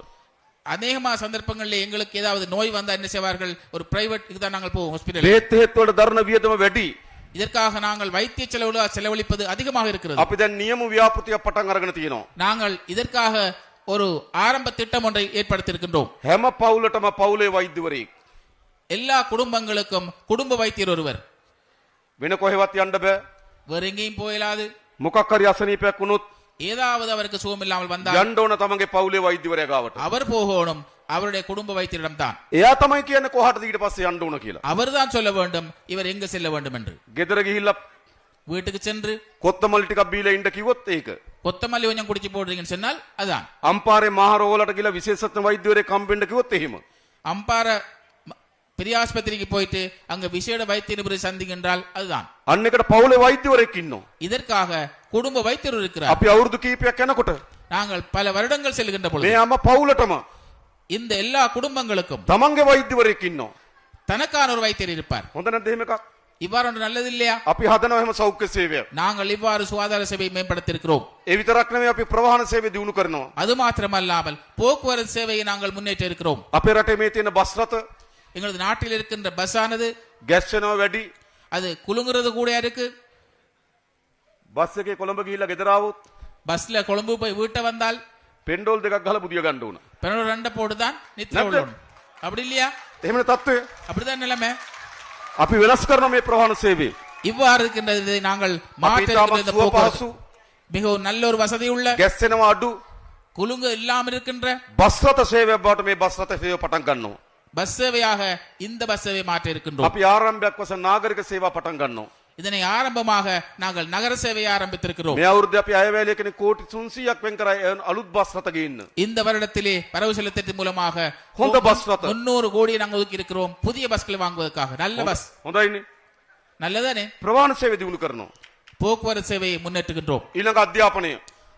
S2: அநேகமான சந்தர்ப்பங்களில் எங்களுக்கு ஏதாவது நோய் வந்தா என்ன செய்வார்கள்? ஒரு பிரைவேட்டுக்கு தான் நாங்கள் போவோம், ஹாஸ்பிடல்.
S4: බෙහෙත් හේත් වලට දරන වියදම වැඩි.
S2: இதற்காக நாங்கள் வைத்திய செலவழிப்பது அதிகமாக இருக்கிறது.
S4: අපි දැන් නියම ව්‍යාපෘතියක් පටන් අරගෙන තියෙනවා.
S2: நாங்கள் இதற்காக ஒரு ஆரம்ப திட்டம் ஒன்றை ஏற்படுத்தி இருக்கின்றோம்.
S4: හැම පවුලටම පවුලේ වෛද්‍යවරයෙක්.
S2: எல்லா குடும்பங்களுக்கும் குடும்ப வைத்தியர் ஒருவர்.
S4: වෙන කොහෙවත් යන්න බෑ.
S2: வேற எங்கேயும் போயிடாது.
S4: මොකක් හරි අසනීපයක් වුණොත්
S2: ஏதாவது அவருக்கு சுகம் இல்லாமல் வந்தால்
S4: යන්න ඕන තමන්ගේ පවුලේ වෛද්‍යවරයා ගාවට.
S2: அவர் போகணும் அவருடைய குடும்ப வைத்தியரிடம் தான்.
S4: එයා තමයි කියන්නේ කොහාටද ඊට පස්සේ යන්න ඕන කියලා.
S2: அவர்தான் சொல்ல வேண்டும் இவர் எங்க செல்ல வேண்டும் என்று.
S4: ගෙදර ගිහිල්ලා
S2: வீட்டுக்கு சென்று
S4: කොත්තමල් ටිකක් බීලා ඉන්න කිව්වොත් ඒක.
S2: கொத்தமல்லி கொஞ்சம் குடிச்சு போடுறீங்கன்னு சொன்னால் அதான்.
S4: අම්පාරේ මහරෝවලට ගිහලා විශේෂඥ වෛද්‍යවරයෙක් හම්බෙන්න කිව්වොත් එහෙම.
S2: அம்பார பெரியாஸ்பத்திரிக்கு போயிட்டு அங்க விசேட வைத்திய நிபுணரை சந்திக்கின்றால் அதுதான்.
S4: අන්න එකට පවුලේ වෛද්‍යවරයෙක් ඉන්නවා.
S2: இதற்காக குடும்ப வைத்தியர் இருக்கிறார்.
S4: අපි අවුරුදු කීපයක් යනකොට
S2: நாங்கள் பல வருடங்கள் செல்கின்ற
S4: මේ
S2: பொழுது
S4: අම්ම පවුලටම
S2: இந்த எல்லா குடும்பங்களுக்கும்
S4: තමන්ගේ වෛද්‍යවරයෙක් ඉන්නවා.
S2: தனக்கான ஒரு வைத்தியர் இருப்பார்.
S4: හොඳ නැද්ද එහෙම එකක්?
S2: இவ்வாறு ஒன்று நல்லது இல்லையா?
S4: අපි හදනවා එහෙම සෞඛ්‍ය සේවයක්.
S2: நாங்கள் இவ்வாறு சுகாதார சேவையை மேம்படுத்தி இருக்கிறோம்.
S4: ඒ විතරක් නෙමෙයි අපි ප්‍රවාහන සේවය දියුණු කරනවා.
S2: அது மாத்திரமல்லாமல் போக்குவரத்து சேவையை நாங்கள் முன்னேற்ற இருக்கிறோம்.
S4: අපේ රටේ මේ තියෙන බස් රථ
S2: எங்களது நாட்டில் இருக்கின்ற பஸ் ஆனது
S4: ගැස් වෙනවා වැඩි.
S2: அது குலுங்குறது கூட இருக்கு.
S4: බස් එකේ කොළඹ ගිහිල්ලා ගෙදර ආවොත්
S2: பஸ்ல கொழும்பு போய் வீட்டை வந்தால்
S4: පෙන්ඩෝල් දෙකක් ගහලා බුදිය ගන්න ඕන.
S2: பெண்ணோட ரெண்டை போட்டுதான் நித்திர
S4: නැත්නම්?
S2: உள்ளணும். அப்படி இல்லையா?
S4: එහෙමනේ තත්ත්වය.
S2: அப்படிதான் நிலைமை.
S4: අපි වෙනස් කරන මේ ප්‍රවාහන සේවය.
S2: இவ்வாறு இருக்கின்றது நாங்கள்
S4: අපි
S2: மாற்ற இருக்கின்ற இந்த
S4: තාමත්
S2: போக்குவரத்து.
S4: සුවපහසු
S2: மிகவும் நல்ல ஒரு வசதி உள்ள
S4: ගැස් වෙනවා අඩු
S2: குலுங்கு இல்லாமல் இருக்கின்ற
S4: බස් රථ සේවයක් බවට මේ බස් රථ සේවය පටන් ගන්නවා.
S2: பஸ் சேவையாக இந்த பஸ் சேவை மாற்ற இருக்கின்றோம்.
S4: අපි ආරම්භයක් වශයෙන් නාගරික සේවා පටන් ගන්නවා.
S2: இதனை ஆரம்பமாக நாங்கள் நகர சேவையை ஆரம்பித்திருக்கிறோம்.
S4: මේ අවුරුද්දේ අපි අයවැය කෙනෙක් කෝටි 300ක් වෙන් කරා අලුත් බස් රථ ගේන්න.
S2: இந்த வருடத்திலே வரவு செலுத்தத்தின் மூலமாக
S4: හොඳ බස් රථ
S2: 300 கோடியை நாங்கள் ஒதுக்கி இருக்கிறோம் புதிய பஸ்களை வாங்குவதற்காக. நல்ல பஸ்
S4: හොඳයිනේ.
S2: நல்லதானே?
S4: ප්‍රවාහන සේවය දියුණු කරනවා.
S2: போக்குவரத்து சேவையை முன்னேற்றுகின்றோம்.
S4: ඊළඟ අධ්‍යාපනය.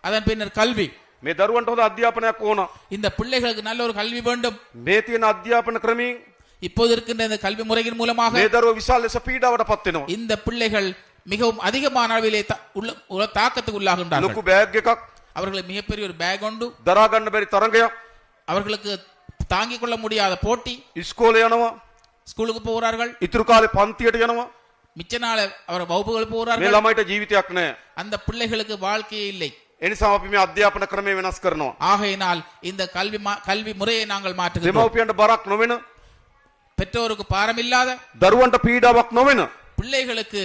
S2: அதன் பின்னர் கல்வி.
S4: මේ දරුවන්ට හොඳ අධ්‍යාපනයක් ඕන.
S2: இந்த பிள்ளைகளுக்கு நல்ல ஒரு கல்வி வேண்டும்.
S4: මේ තියෙන අධ්‍යාපන ක්‍රමයෙන්
S2: இப்போது இருக்கின்ற இந்த கல்வி முறையின் மூலமாக
S4: මේ දරුවෝ විශාල ලෙස පීඩාවට පත් වෙනවා.
S2: இந்த பிள்ளைகள் மிகவும் அதிகமான அளவிலே தாக்கத்துக்கு உள்ளாகின்றார்கள்.
S4: ලොකු බෑග් එකක්
S2: அவர்களுக்கு மிகப்பெரிய ஒரு பேக் உண்டு.
S4: දරා ගන්න බැරි තරංගයක්.
S2: அவர்களுக்கு தாங்கிக் கொள்ள முடியாத போட்டி.
S4: ඉස්කෝලේ යනවා.
S2: ஸ்கூலுக்கு போகிறார்கள்.
S4: ඉතුරු කාලේ පන්තියට යනවා.
S2: மிச்ச நாள் அவர் வகுப்புகள்
S4: මේ
S2: போகிறார்கள்.
S4: ළමයිට ජීවිතයක් නැහැ.
S2: அந்த பிள்ளைகளுக்கு வாழ்க்கையே இல்லை.
S4: ඒ නිසා අපි මේ අධ්‍යාපන ක්‍රමය වෙනස් කරනවා.
S2: ஆகையினால் இந்த கல்வி முறையை நாங்கள் மாற்றுகிறோம்.
S4: දෙමව්පියන්ට බරක් නොවෙන,
S2: பெற்றோருக்கு பாரம் இல்லாத,
S4: දරුවන්ට පීඩාවක් නොවෙන
S2: பிள்ளைகளுக்கு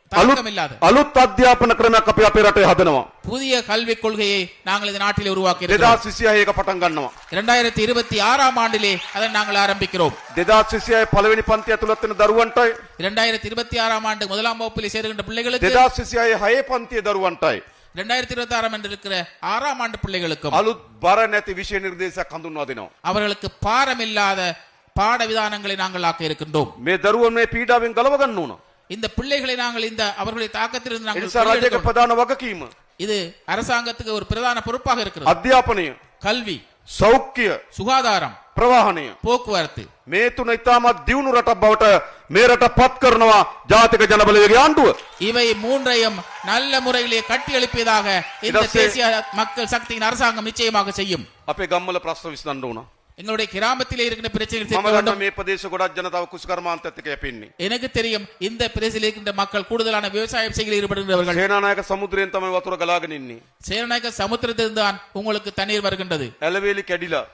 S2: தாக்கம் இல்லாத
S4: අලුත් අධ්‍යාපන ක්‍රමයක් අපි අපේ රටේ හදනවා.
S2: புதிய கல்விக் கொள்கையை நாங்கள் இந்த நாட்டிலே உருவாக்கி இருக்கிறோம்.
S4: 2026 එක පටන් ගන්නවා.
S2: 2026ஆம் ஆண்டிலே அதை நாங்கள் ஆரம்பிக்கிறோம்.
S4: 2026 පළවෙනි පන්ති ඇතුළත් වෙන දරුවන්ටයි
S2: 2026ஆம் ஆண்டு முதலாம் வகுப்பிலே சேருகின்ற பிள்ளைகளுக்கு
S4: 2026 6 පන්තියේ දරුවන්ටයි
S2: 2026 என்று இருக்கிற 6ஆம் ஆண்டு பிள்ளைகளுக்கும்
S4: අලුත් බර නැති විෂය නිර්දේශයක් හඳුන්වා දෙනවා.
S2: அவர்களுக்கு பாரம் இல்லாத பாட விதானங்களை நாங்கள் ஆக்க இருக்கின்றோம்.
S4: මේ දරුවන් මේ පීඩාවෙන් ගලව ගන්න ඕන.
S2: இந்த பிள்ளைகளை நாங்கள் இந்த அவர்களுடைய தாக்கத்திலிருந்து
S4: ඒ
S2: நாங்கள்
S4: නිසා රජයේ
S2: வெளியெடுக்க-
S4: ප්‍රධාන වගකීම
S2: இது அரசாங்கத்துக்கு ஒரு பிரதான பொறுப்பாக இருக்கிறது.
S4: අධ්‍යාපනය,
S2: கல்வி,
S4: සෞඛ්‍ය,
S2: சுகாதாரம்,
S4: ප්‍රවාහනය
S2: போக்குவரத்து
S4: මේ තුන ඉතාමත් දියුණු රටක් බවට මේ රට පත් කරනවා ජාතික ජනබලවේගයේ ආණ්ඩුව.
S2: இவை மூன்றையும் நல்ல முறையிலே கட்டி எழுப்பியதாக இந்த
S4: இதற்கு-
S2: தேசிய மக்கள் சக்தியின் அரசாங்கம் நிச்சயமாக செய்யும்.
S4: අපේ ගම්වල ප්‍රශ්න විසඳන්න ඕන.
S2: எங்களுடைய கிராமத்திலே இருக்கிற பிரச்சனைகள்
S4: මම
S2: தீர்க்க
S4: දන්නවා
S2: வேண்டும்.
S4: මේ ප්‍රදේශ ගොඩක් ජනතාව කුෂ්කර්මාන්තයත් එක්ක යැපෙන්නේ.
S2: எனக்கு தெரியும் இந்த பிரதேசத்தில் இருக்கின்ற மக்கள் கூடுதலான விவசாயம் செய்ய ஈடுபடுகின்றவர்கள்.
S4: සේනානායක සමුද්‍රයෙන් තමයි වතුර ගලාගෙන ඉන්නේ.
S2: சேரநாயக்க சமுத்திரத்திலிருந்து தான் உங்களுக்கு தண்ணீர் வருகின்றது.
S4: ඇලවේලි කැඩිලා,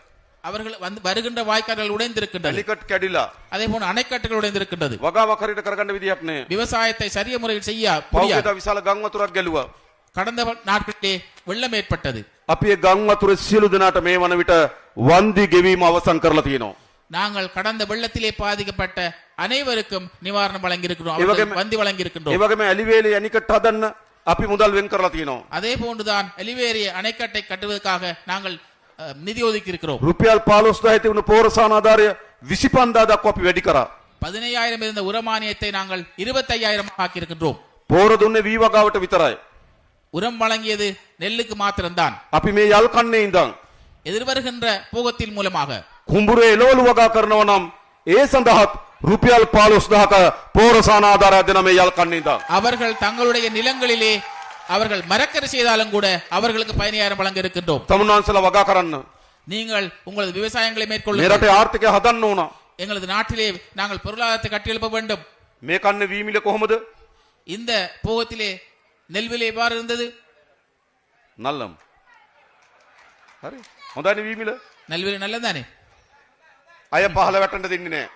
S2: அவர்கள் வருகின்ற வாய்க்கால்கள் உடைந்திருக்கின்றது.
S4: ඇලිකට් කැඩිලා,
S2: அதே போன்று அணைக்கட்டுகள் உடைந்திருக்கின்றது.
S4: වගාවක් හරියට කරගන්න විදියක් නැහැ.
S2: விவசாயத்தை சரிய முறையில் செய்ய
S4: පෞද්ගලික
S2: முடியாது.
S4: විශාල ගම් වතුරක් ගැලුවා.
S2: கடந்த நாட்களிலே வெள்ளம் ஏற்பட்டது.
S4: අපි ඒ ගම් වතුරේ සියලු දෙනාට මේ වන විට වන්දි ගෙවීම අවසන් කරලා තියෙනවා.
S2: நாங்கள் கடந்த வெள்ளத்திலே பாதிக்கப்பட்ட அனைவருக்கும் நிவாரணம் வழங்கி இருக்கிறோம்.
S4: இவகமே-
S2: வந்தி வழங்கி
S4: ඒ
S2: இருக்கின்றோம்.
S4: වගේම ඇලිවේලි ඇනිකට් හදන්න අපි මුදල් වෙන් කරලා තියෙනවා.
S2: அதே போன்றுதான் எலிவேரிய அணைக்கட்டை கட்டுவதற்காக நாங்கள் நிதி ஒதுக்கி இருக்கிறோம்.
S4: රුපියල් 15000 තිබුණු පෝරසාන ආධාරය 25000 දක්වා අපි වැඩි කරා.
S2: 15000 இருந்த உரமானியத்தை நாங்கள் 25000 ஆக்கி இருக்கின்றோம்.
S4: පෝර දුන්නේ වී වගාවට විතරයි.
S2: உரம் வழங்கியது நெல்லுக்கு மாத்திரம்தான்.
S4: අපි මේ යල් කන්නේ ඉඳන්
S2: எதிர்வருகின்ற போகத்தின் மூலமாக
S4: කුඹුරේ එළවලු වගා කරනවා නම් ඒ සඳහාත් රුපියල් 15000ක පෝරසාන ආධාරයක් දෙන මේ යල් කන්නේ ඉඳන්
S2: அவர்கள் தங்களுடைய நிலங்களிலே அவர்கள் மரக்கறி செய்தாலும் கூட அவர்களுக்கு 15000 வழங்க இருக்கின்றோம்.
S4: තමුන්වන්සලා වගා කරන්න.
S2: நீங்கள் உங்களது விவசாயங்களை
S4: මේ
S2: மேற்கொள்ளுங்கள்.
S4: රටේ ආර්ථිකය හදන්න ඕන.
S2: எங்களது நாட்டிலே நாங்கள் பொருளாதாரத்தை கட்டியெழுப்ப வேண்டும்.
S4: මේ කන්නේ වී මිල කොහොමද?
S2: இந்த போகத்திலே நெல் விலை எவ்வாறு இருந்தது?
S4: නල්ලම්. හරි. හොඳයි වී මිල.
S2: நெல் விலை நல்லதானே?
S4: අය පහළ වැටෙන්න දෙන්නේ නැහැ.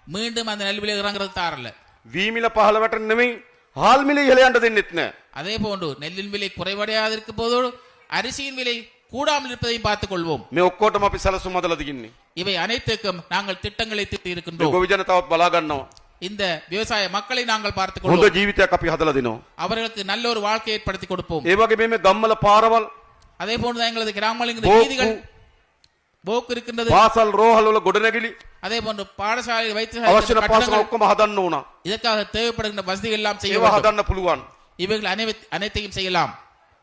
S2: மீண்டும் அந்த நெல் விலை இறங்குறது தாரல.
S4: වී මිල පහළ වැටෙන්න නෙමෙයි හාල් මිල ඉහළ යන්න දෙන්නෙත් නැහැ.
S2: அதே போன்று நெல்லின் விலை குறைவடையாது இருக்கும் போதோடு அரிசியின் விலை கூடாமல் இருப்பதையும் பார்த்துக் கொள்வோம்.
S4: මේ ඔක්කොටම අපි සැලසුම් හදලා තින්නේ.
S2: இவை அனைத்துக்கும் நாங்கள் திட்டங்களை தீட்டி
S4: මේ
S2: இருக்கின்றோம்.
S4: ගොවි ජනතාවත් බලා ගන්නවා.
S2: இந்த விவசாய மக்களை நாங்கள் பார்த்துக்
S4: හොඳ
S2: கொள்வோம்.
S4: ජීවිතයක් අපි හදලා දෙනවා.
S2: அவர்களுக்கு நல்ல ஒரு வாழ்க்கையை ஏற்படுத்தி கொடுப்போம்.
S4: ඒ වගේ මේ ගම්වල පාරවල්,
S2: அதே போன்றுதான் எங்களது கிராமங்களின்
S4: போக்கு,
S2: வீதிகள் போக்கு இருக்கின்றது.
S4: පාසල් රෝහල් වල ගොඩනැගිලි
S2: அதே போன்று பாடசாலை
S4: අවශ්‍ය
S2: வைத்தியசாலை
S4: පාසල්
S2: கட்டடங்கள்,
S4: ඔක්කොම හදන්න ඕන.
S2: இதற்காக தேவைப்படுகின்ற வசதிகள் எல்லாம் செய்ய
S4: ඒවා
S2: வேண்டும்.
S4: හදන්න පුළුවන්.
S2: இவைகள் அனைத்தையும் செய்யலாம்.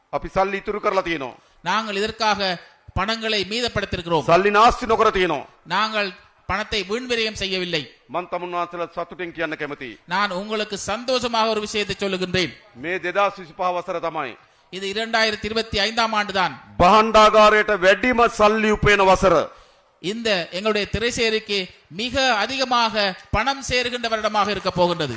S4: අපි සල්ලි ඉතුරු කරලා තියෙනවා.
S2: நாங்கள் இதற்காக பணங்களை மீதப்படுத்திருக்கிறோம்.
S4: සල්ලි නාස්ති නොකර තියෙනවා.
S2: நாங்கள் பணத்தை வீண்விரயம் செய்யவில்லை.
S4: මන් තමුන්වන්සලා සතුටින් කියන්න කැමතියි.
S2: நான் உங்களுக்கு சந்தோஷமாக ஒரு விஷயத்தை சொல்லுகின்றேன்.
S4: මේ 2025 වසර තමයි
S2: இது 2025ஆம் ஆண்டு தான்.
S4: භාණ්ඩාගාරයට වැඩිම සල්ලි උපයන වසර.
S2: இந்த எங்களுடைய திரைசேரிக்கு மிக அதிகமாக பணம் சேருகின்ற வருடமாக இருக்க போகின்றது.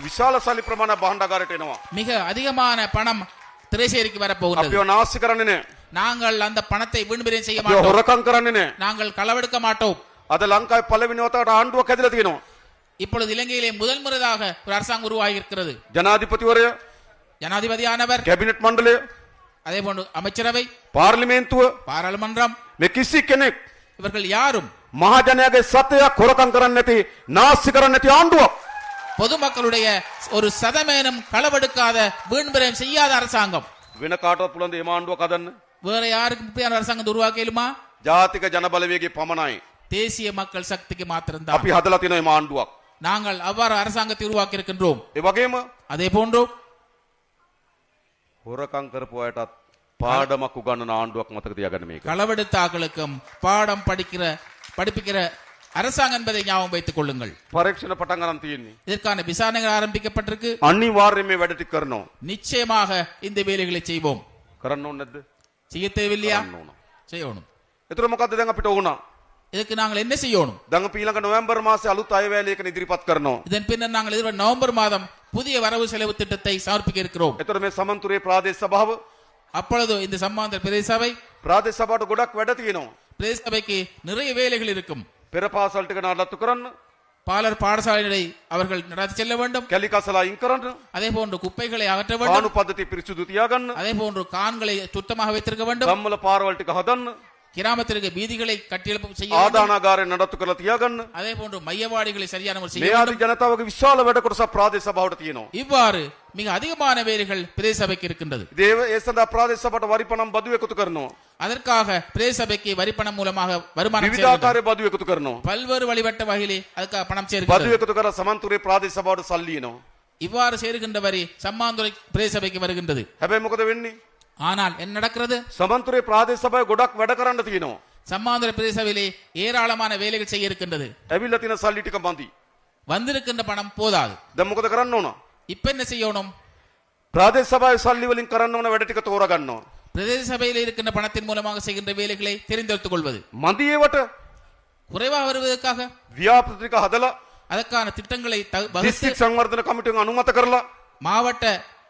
S4: විශාල සල්ලි ප්‍රමාණයක් භාණ්ඩාගාරයට එනවා.
S2: மிக அதிகமான பணம் திரைசேரிக்கு வரப்போகின்றது.
S4: අපිව නාස්ති කරන්නේ නැහැ.
S2: நாங்கள் அந்த பணத்தை வீண்விரயம் செய்ய
S4: අපිව
S2: மாட்டோம்.
S4: හොරකම් කරන්නේ නැහැ.
S2: நாங்கள் களவெடுக்க மாட்டோம்.
S4: අද ලංකාවේ පළවෙනි වතාවට ආණ්ඩුවක් හැදිලා තියෙනවා.
S2: இப்பொழுது இலங்கையிலே முதல் முறையாக ஒரு அரசாங்கம் உருவாகி இருக்கிறது.
S4: ජනාධිපතිවරය,
S2: ஜனாதிபதியானவர்,
S4: කැබිනට් මණ්ඩලය,
S2: அதே போன்று அமைச்சரவை,
S4: පාර්ලිමේන්තුව
S2: பாராளுமன்றம்,
S4: මේ කිසි කෙනෙක්
S2: இவர்கள் யாரும்
S4: මහජනයාගේ සතයක් හොරකම් කරන්නේ නැති, නාස්ති කරන්නේ නැති ආණ්ඩුවක්.
S2: பொதுமக்களுடைய ஒரு சதமேனும் களவெடுக்காத வீண்விரயம் செய்யாத அரசாங்கம்.
S4: වෙන කාටවත් පුළුවන් ද මේ ආණ්ඩුවක් හදන්න?
S2: வேற யாருக்கு இப்படியான அரசாங்கத்தை உருவாக்க இயலுமா?
S4: ජාතික ජනබලවේගයේ පමණයි.
S2: தேசிய மக்கள் சக்திக்கு மாத்திரம்தான்.
S4: අපි හදලා තියෙන මේ ආණ්ඩුවක්.
S2: நாங்கள் அவ்வாறு அரசாங்கத்தை உருவாக்கி இருக்கின்றோம்.
S4: ඒ වගේම
S2: அதே போன்று
S4: හොරකම් කරපු අයටත් පාඩමක් උගන්වන ආණ්ඩුවක් මතක තියාගන්න මේක.
S2: களவெடுத்தாக்களுக்கும் பாடம் படிப்பிக்கிற அரசாங்கம் என்பதை ஞாபகம் வைத்துக் கொள்ளுங்கள்.
S4: පරීක්ෂණ පටන් ගන්න තියෙන්නේ.
S2: இதற்கான விசாரணைகள் ஆரம்பிக்கப்பட்டிருக்கு.
S4: අනිවාර්යයෙන් මේ වැඩ ටික කරනවා.
S2: நிச்சயமாக இந்த வேலைகளை செய்வோம்.
S4: කරන්න ඕනේ නැද්ද?
S2: செய்ய தேவையில்லையா?
S4: කරන්න ඕන.
S2: செய்யணும்.
S4: ඒතර මොකද්ද දැන් අපිට ඕන?
S2: இதுக்கு நாங்கள் என்ன செய்யணும்?
S4: දැන් අපි ඊළඟ නොවැම්බර් මාසේ අලුත් අයවැයලයක ඉදිරිපත් කරනවා.
S2: இதன் பின்னர் நாங்கள் எதிர்வரும் நவம்பர் மாதம் புதிய வரவு செலவு திட்டத்தை சமர்ப்பிக்க இருக்கிறோம்.
S4: ඒතර මේ සමන්තුරේ ප්‍රාදේශ සභාව
S2: அப்பொழுது இந்த சம்மாந்திர பிரதேச சபை
S4: ප්‍රාදේශ සභාවට ගොඩක් වැඩ තියෙනවා.
S2: பிரதேச சபைக்கு நிறைய வேலைகள் இருக்கும்.
S4: පෙර පාසල් ටික නඩත්තු කරන්න,
S2: பாலர் பாடசாலைகளை அவர்கள் நடத்தி செல்ல வேண்டும்.
S4: කැලි කසලා අයින් කරන්න,
S2: அதே போன்று குப்பைகளை அகற்ற வேண்டும்.
S4: කාණු පද්ධතිය පිරිසුදු තියාගන්න,
S2: அதே போன்று கான்களை சுத்தமாக வைத்திருக்க வேண்டும்.
S4: ගම්වල පාරවල් ටික හදන්න,
S2: கிராமத்திற்கு வீதிகளை கட்டியெழுப்ப செய்ய வேண்டும்.
S4: ආදානාගාරය නඩත්තු කරලා තියාගන්න.
S2: அதே போன்று மையவாடிகளை சரியான முறையில் செய்ய
S4: මේ
S2: வேண்டும்.
S4: ආදී ජනතාවගේ විශාල වැඩ කොටසක් ප්‍රාදේශ සභාවට තියෙනවා.
S2: இவ்வாறு மிக அதிகமான வேலைகள் பிரதேச சபைக்கு இருக்கின்றது.
S4: දේව ඒ සඳහා ප්‍රාදේශ සභාවට වරිපණම් බදු එකතු කරනවා.
S2: அதற்காக பிரதேச சபைக்கு வரிப்பணம் மூலமாக வருமானம் சேர்க்கின்றது.
S4: විවිධාකාරයේ බදු එකතු කරනවා.
S2: பல்வேறு வழிபட்ட வகையிலே அதுக்காக பணம்
S4: බදු
S2: சேர்க்கிறது.
S4: එකතු කරලා සමන්තුරේ ප්‍රාදේශ සභාවට සල්ලි එනවා.
S2: இவ்வாறு சேருகின்ற வரி சம்மாந்துறை பிரதேச சபைக்கு வருகின்றது.
S4: හැබැයි මොකද වෙන්නේ?
S2: ஆனால் என்ன நடக்கிறது?
S4: සමන්තුරේ ප්‍රාදේශ සභාවේ ගොඩක් වැඩ කරන්න තියෙනවා.
S2: சம்மாந்துறை பிரதேச சபையிலே ஏராளமான வேலைகள் செய்ய இருக்கின்றது.
S4: ඇවිල්ලා තියෙන සල්ලි ටික මදි.
S2: வந்திருக்கின்ற பணம் போதாது.
S4: දැන් මොකද කරන්න ඕන?
S2: இப்ப என்ன செய்யணும்?
S4: ප්‍රාදේශ සභාවේ සල්ලි වලින් කරන්න ඕන වැඩ ටික තෝරගන්නවා.
S2: பிரதேச சபையில் இருக்கின்ற பணத்தின் மூலமாக செய்கின்ற வேலைகளை தெரிந்தெடுத்துக் கொள்வது.
S4: මදි ඒවට
S2: குறைவாக வருவதற்காக
S4: ව්‍යාපෘති ටික හදලා
S2: அதற்கான திட்டங்களை வகுத்து
S4: දිස්ත්‍රික් සංවර්ධන කමිටුවෙන් අනුමත කරලා
S2: மாவட்ட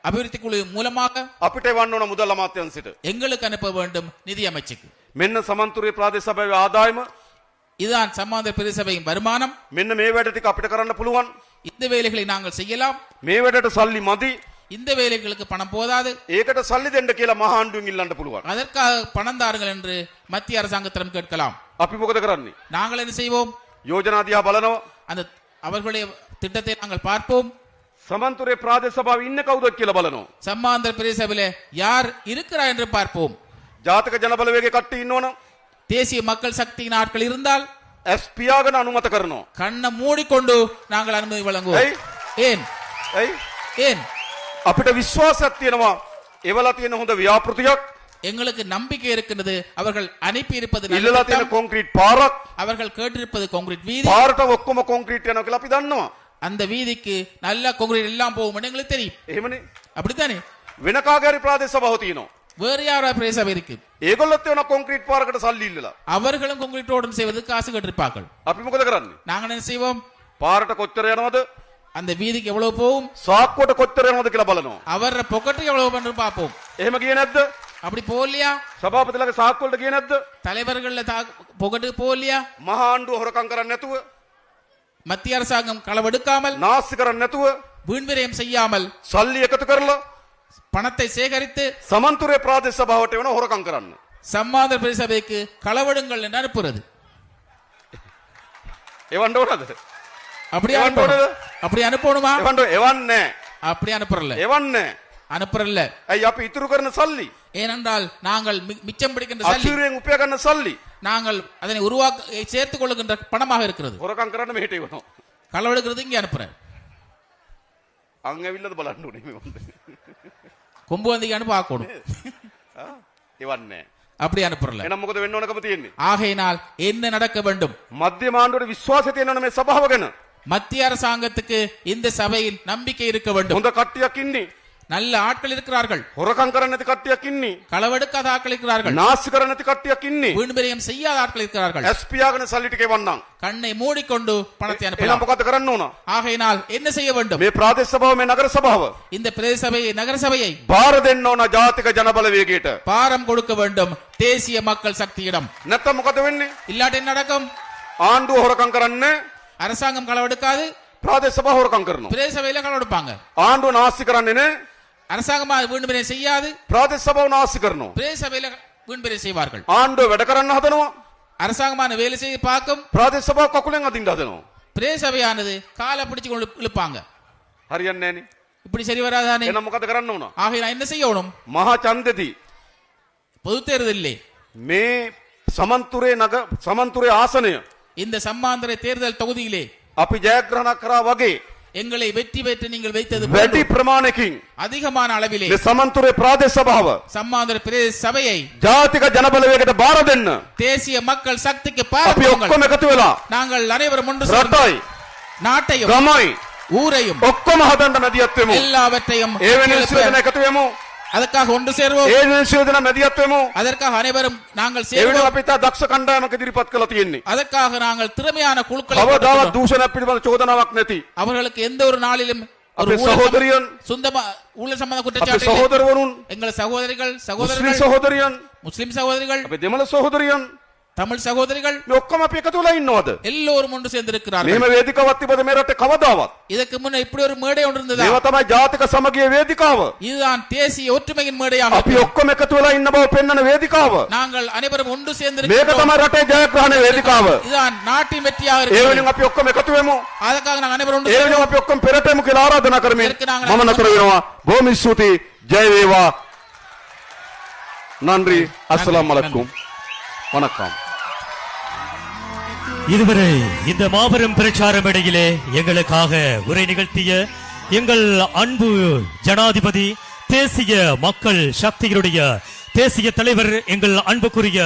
S2: அபிவிருத்தி குழு மூலமாக
S4: අපිට එවන්න ඕන මුදල් අමාත්‍යාංශයට.
S2: எங்களுக்கு அனுப்ப வேண்டும் நிதி அமைச்சுக்கு.
S4: මෙන්න සමන්තුරේ ප්‍රාදේශ සභාවේ ආදායම,
S2: இதுதான் சம்மாந்திர பிரதேச சபையின் வருமானம்.
S4: මෙන්න මේ වැඩ ටික අපිට කරන්න පුළුවන්.
S2: இந்த வேலைகளை நாங்கள் செய்யலாம்.
S4: මේ වැඩට සල්ලි මදි.
S2: இந்த வேலைகளுக்கு பணம் போதாது.
S4: ඒකට සල්ලි දෙන්න කියලා මහා ආණ්ඩුවෙන් ඉල්ලන්න පුළුවන්.
S2: அதற்காக பணம் தாருங்கள் என்று மத்திய அரசாங்கத்திடம் கேட்கலாம்.
S4: අපි මොකද කරන්නේ?
S2: நாங்கள் என்ன செய்வோம்?
S4: යෝජනා දිහා බලනවා.
S2: அந்த அவர்களுடைய திட்டத்தை நாங்கள் பார்ப்போம்.
S4: සමන්තුරේ ප්‍රාදේශ සභාවේ ඉන්න කවුද කියලා බලනවා.
S2: சம்மாந்திர பிரதேச சபையில யார் இருக்கிறார் என்று பார்ப்போம்.
S4: ජාතික ජනබලවේගයේ කට්ටිය ඉන්නවනම්
S2: தேசிய மக்கள் சக்தியின் ஆட்கள் இருந்தால்
S4: ඇස් පියාගෙන අනුමත කරනවා.
S2: கண்ணை மூடிக்கொண்டு நாங்கள் அனுமதி வழங்குவோம்.
S4: ඇයි?
S2: ஏன்
S4: ඇයි?
S2: ஏன்
S4: අපිට විශ්වාසයක් තියෙනවා එවලා තියෙන හොඳ ව්‍යාපෘතියක්,
S2: எங்களுக்கு நம்பிக்கை இருக்கின்றது. அவர்கள் அனுப்பி இருப்பது நல்ல
S4: ඉල්ලලා තියෙන
S2: திட்டம்.
S4: කොන්ක්‍රීට් පාරක්,
S2: அவர்கள் கேட்டிருப்பது கான்கிரீட் வீதி.
S4: පාරට ඔක්කොම කොන්ක්‍රීට් යනවා කියලා අපි දන්නවා.
S2: அந்த வீதிக்கு நல்ல கான்கிரீட் எல்லாம் போகும் என்று எங்களுக்கு தெரியும்.
S4: එහෙමනේ.
S2: அப்படித்தானே?
S4: වෙන කාගේරි ප්‍රාදේශ සභාව තියෙනවා.
S2: வேறு யாரா பிரதேச சபை இருக்கு?
S4: ඒගොල්ලොත් වෙන කොන්ක්‍රීට් පාරකට සල්ලි ඉල්ලලා.
S2: அவர்களும் கான்கிரீட் ரோடு செய்வது காசு கேட்டிருப்பார்கள்.
S4: අපි මොකද කරන්නේ?
S2: நாங்கள் என்ன செய்வோம்?
S4: පාරට කොච්චර යනවද?
S2: அந்த வீதிக்கு எவ்வளவு போகும்,
S4: සාක්කුවට කොච්චර යනවද කියලා බලනවා.
S2: அவர் பொக்கெட்டுக்கு எவ்வளவு என்று பார்ப்போம்.
S4: එහෙම ගියේ නැද්ද?
S2: அப்படி போகலையா?
S4: සභාපතිලාගේ සාක්කුවලට ගියේ නැද්ද?
S2: தலைவர்கள் பொக்கெட்டுக்கு போகலையா?
S4: මහා ආණ්ඩුව හොරකම් කරන්නේ නැතුව,
S2: மத்திய அரசாங்கம் களவெடுக்காமல்,
S4: නාස්ති කරන්නේ නැතුව,
S2: வீண்விரயம் செய்யாமல்,
S4: සල්ලි එකතු කරලා
S2: பணத்தை சேகரித்து
S4: සමන්තුරේ ප්‍රාදේශ සභාවට වෙන හොරකම් කරන්න.
S2: சம்மாந்திர பிரதேச சபைக்கு களவெடுங்கள் என்று அனுப்புறது.
S4: එවන්න ඕනද?
S2: அப்படி
S4: எவன்
S2: அனுப்பணும்.
S4: போனது?
S2: அப்படி அனுப்பணுமா?
S4: එවන්නේ.
S2: அப்படி அனுப்புறல.
S4: එවන්නේ.
S2: அனுப்புறல.
S4: ඇයි අපි ඉතුරු කරන සල්ලි?
S2: ஏனென்றால் நாங்கள் மிச்சம் பிடிக்கின்ற சல்லி,
S4: අසීරුවෙන් උපය ගන්න සල්ලි
S2: நாங்கள் அதனை உருவாக்க சேர்த்துக் கொள்ளுகின்ற பணமாக இருக்கிறது.
S4: හොරකම් කරන්න මෙහෙට එවනවා.
S2: களவெடுக்கிறது இங்கே அனுப்புற.
S4: අං ඇවිල්ලාද බලන්න ඕනේ මේ වන්ද.
S2: கொம்பு வந்தீங்கன்னு பார்க்கணும்.
S4: එවන්නේ.
S2: அப்படி அனுப்புறல.
S4: එහෙනම් මොකද වෙන්න ඕනකම තියෙන්නේ?
S2: ஆகையினால் என்ன நடக்க வேண்டும்?
S4: මධ්‍යම ආණ්ඩුවේ විශ්වාසය තියෙනවනේ මේ සභාව ගැන.
S2: மத்திய அரசாங்கத்துக்கு இந்த சபையில் நம்பிக்கை இருக்க வேண்டும்.
S4: හොඳ කට්ටියක් ඉන්නේ.
S2: நல்ல ஆட்கள் இருக்கிறார்கள்.
S4: හොරකම් කරන්නේ නැති කට්ටියක් ඉන්නේ.
S2: களவெடுக்காத ஆட்கள் இருக்கிறார்கள்.
S4: නාස්ති කරන්නේ නැති කට්ටියක් ඉන්නේ.
S2: வீண்விரயம் செய்யாத ஆட்கள் இருக்கிறார்கள்.
S4: ඇස් පියාගෙන සල්ලි ටික එවන්නම්.
S2: கண்ணை மூடிக்கொண்டு பணத்தை
S4: එහෙනම්
S2: அனுப்பலாம்.
S4: මොකද කරන්න ඕන?
S2: ஆகையினால் என்ன செய்ய வேண்டும்?
S4: මේ ප්‍රාදේශ සභාව මේ නගර සභාව
S2: இந்த பிரதேச சபையை, நகர சபையை
S4: බාර දෙන්න ඕන ජාතික ජනබලවේගයට.
S2: பாரம் கொடுக்க வேண்டும் தேசிய மக்கள் சக்தியிடம்.
S4: නැත්තම් මොකද වෙන්නේ?
S2: இல்லாட்டி என்ன நடக்கும்?
S4: ආණ්ඩුව හොරකම් කරන්නේ,
S2: அரசாங்கம் களவெடுக்காது,
S4: ප්‍රාදේශ සභාව හොරකම් කරනවා.
S2: பிரதேச சபையில களவெடுப்பாங்க.
S4: ආණ්ඩුව නාස්ති කරන්නේ නේ,
S2: அரசாங்கமா வீண்விரயம் செய்யாது,
S4: ප්‍රාදේශ සභාව නාස්ති කරනවා.
S2: பிரதேச சபையில வீண்விரயம் செய்வார்கள்.
S4: ආණ්ඩුව වැඩ කරන්න හදනවා,
S2: அரசாங்கமான வேலை செய்து பார்க்கும்,
S4: ප්‍රාදේශ සභාව කකුලෙන් අදින්න හදනවා.
S2: பிரதேச சபையானது காலை பிடிச்சு கொண்டு இழுப்பாங்க.
S4: හරියන්නේ නැහනේ.
S2: இப்படி சரி வராதானே?
S4: එහෙනම් මොකද කරන්න ඕන?
S2: ஆகையினால் என்ன செய்யணும்?
S4: මහා ඡන්දෙදී
S2: பொது தேர்தலிலே
S4: මේ සමන්තුරේ ආසනය
S2: இந்த சம்மாந்திர தேர்தல் தொகுதியிலே
S4: අපි ජයග්‍රහණ කරා වගේ
S2: எங்களை வெற்றி பெற்று நீங்கள் வைத்தது
S4: වැඩි
S2: போன்று
S4: ප්‍රමාණයකින්
S2: அதிகமான அளவிலே
S4: මේ සමන්තුරේ ප්‍රාදේශ සභාව
S2: சம்மாந்திர பிரதேச சபையை
S4: ජාතික ජනබලවේගයට බාර දෙන්න
S2: தேசிய மக்கள் சக்திக்கு
S4: අපි
S2: பாரம்பரியங்கள்
S4: ඔක්කොම එකතු වෙලා
S2: நாங்கள் அனைவரும் ஒன்று சேர்ந்து
S4: රටයි
S2: நாட்டையும்
S4: ගමයි
S2: ஊரையும்
S4: ඔක්කොම හදන්න මැදිහත් වෙමු.
S2: எல்லாவற்றையும்
S4: ඒ වෙනුවෙන් සියලු දෙනා එකතු වෙමු.
S2: அதற்காக ஒன்று சேர்வோம்.
S4: ඒ වෙනුවෙන් සියලු දෙනා මැදිහත් වෙමු.
S2: அதற்காக அனைவரும் நாங்கள்
S4: ඒ වෙනුවෙන්
S2: சேர்வோம்.
S4: අපි තා දක්ෂ කණ්ඩායමක් ඉදිරිපත් කළා තියෙන්නේ.
S2: அதற்காக நாங்கள் திறமையான குழுக்களை
S4: කවදාවත්
S2: கொடுக்கிறோம்.
S4: දූෂණයක් පිළිබඳ චෝදනාවක් නැති.
S2: அவர்களுக்கு எந்த ஒரு நாளிலும் ஒரு
S4: අපේ සහෝදරියන්
S2: ஊழல் சம்பந்த
S4: අපේ
S2: குற்றச்சாட்டு இல்லை.
S4: සහෝදරවරුන්
S2: எங்கள் சகோதரிகள்
S4: මුස්ලිම්
S2: சகோதரர்கள்
S4: සහෝදරියන්
S2: முஸ்லிம் சகோதரிகள்
S4: අපේ දෙමළ සහෝදරියන්
S2: தமிழ் சகோதரிகள்
S4: මේ ඔක්කොම අපි එකතු වෙලා ඉන්නවද?
S2: எல்லோரும் ஒன்று சேர்ந்திருக்கிறார்கள்.
S4: මෙහෙම වේදිකාවක් තිබද මේ රටේ කවදාවත්?
S2: இதற்கு முன்ன இப்படி ஒரு மேடை ஒன்று இருந்ததா?
S4: මේවා තමයි ජාතික සමගිය වේදිකාව.
S2: இதுதான் தேசிய ஒற்றுமையின் மேடையாக
S4: අපි
S2: இருக்கிறது.
S4: ඔක්කොම එකතු වෙලා ඉන්න බව පෙන්වන වේදිකාව.
S2: நாங்கள் அனைவரும் ஒன்று
S4: මේක
S2: சேர்ந்திருக்கிறோம்.
S4: තමයි රටේ ජයග්‍රහණ වේදිකාව.
S2: இதுதான் நாட்டின் வெற்றியாக
S4: ඒ
S2: இருக்கிறது.
S4: වෙනුවෙන් අපි ඔක්කොම එකතු වෙමු.
S2: அதற்காக நாங்கள் அனைவரும் ஒன்று
S4: ඒ
S2: சேர்வோம்.
S4: වෙනුවෙන් අපි ඔක්කොම පෙරට යමු කියලා ආරාධනා කරමින්
S2: இதற்கு நாங்கள்
S4: මම නතර වෙනවා. බොහොම ස්තුතියි. ජය වේවා. நன்றி. அஸ்ஸலாமு அலைக்கும். வணக்கம்.
S5: இதுவரை இந்த மாபெரும் பிரச்சார மேடையிலே எங்களுக்காக உரை நிகழ்த்திய எங்கள் அன்பு ஜனாதிபதி தேசிய மக்கள் சக்திகளுடைய தேசிய தலைவர் எங்கள் அன்புக்குரிய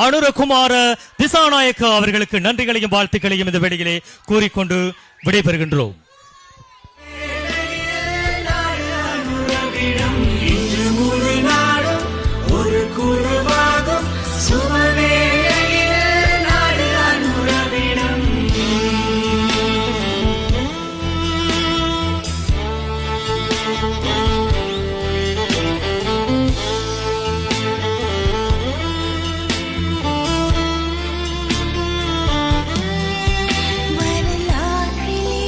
S5: அனுரகுமார திசாநாயக்க அவர்களுக்கு நன்றிகளையும் வாழ்த்துக்களையும் இந்த வேளையிலே கூறிக்கொண்டு விடைபெறுகின்றோம்.
S6: வரலாற்றிலே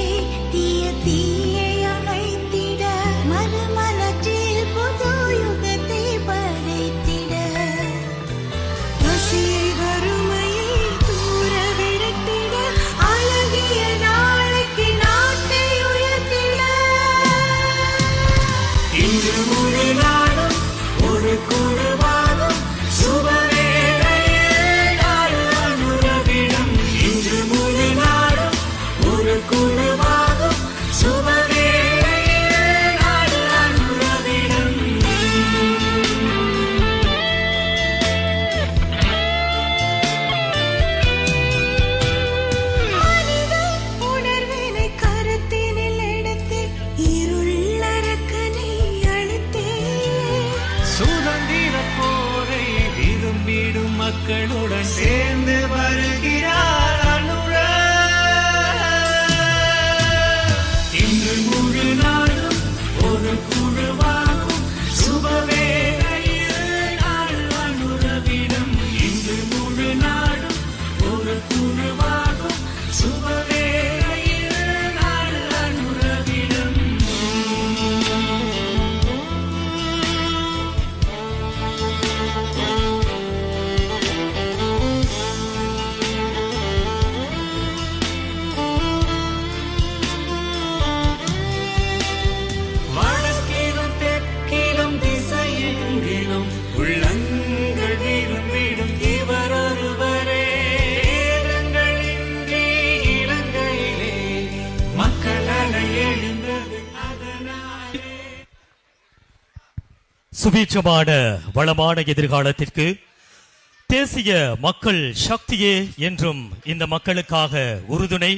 S6: தீய தீயை அணைத்திட மறுமலர்ச்சியில் புது யுகத்தை படைத்திட பசியை வறுமையை தூர விரட்டிட அழகிய நாளைக்கு நாட்டை உயர்த்திட இன்று முழு நாடும் ஒரு குழுவாகும் சுபவேளையில் நாடு அனுரவிடம் இன்று முழு நாடும் ஒரு குழுவாகும் சுபவேளையில் நாடு அனுரவிடம் மனித உணர்வினை கருத்தினில் எடுத்து இருள் அரக்கனை அழித்தே
S7: சுதந்திர போரை விரும்பிடும் மக்களுடன் சேர்ந்து வருகிறார் அனுர இன்று முழு நாடும் ஒரு குழுவாகும் சுபவேளையில் நாடு அனுரவிடம் இன்று முழு நாடும் ஒரு குழுவாகும் சுபவேளையில் நாடு அனுரவிடம் வடக்கிலும் தெற்கிலும் திசையெங்கிலும் உள்ளங்கள் விரும்பிடும் இவர் ஒருவரே ஏதங்களின்றி இலங்கையிலே மக்கள் அலை எழுந்தது அதனாலே
S5: சுபீட்சமான வளமான எதிர்காலத்திற்கு தேசிய மக்கள் சக்தியே என்றும் இந்த மக்களுக்காக உறுதுணை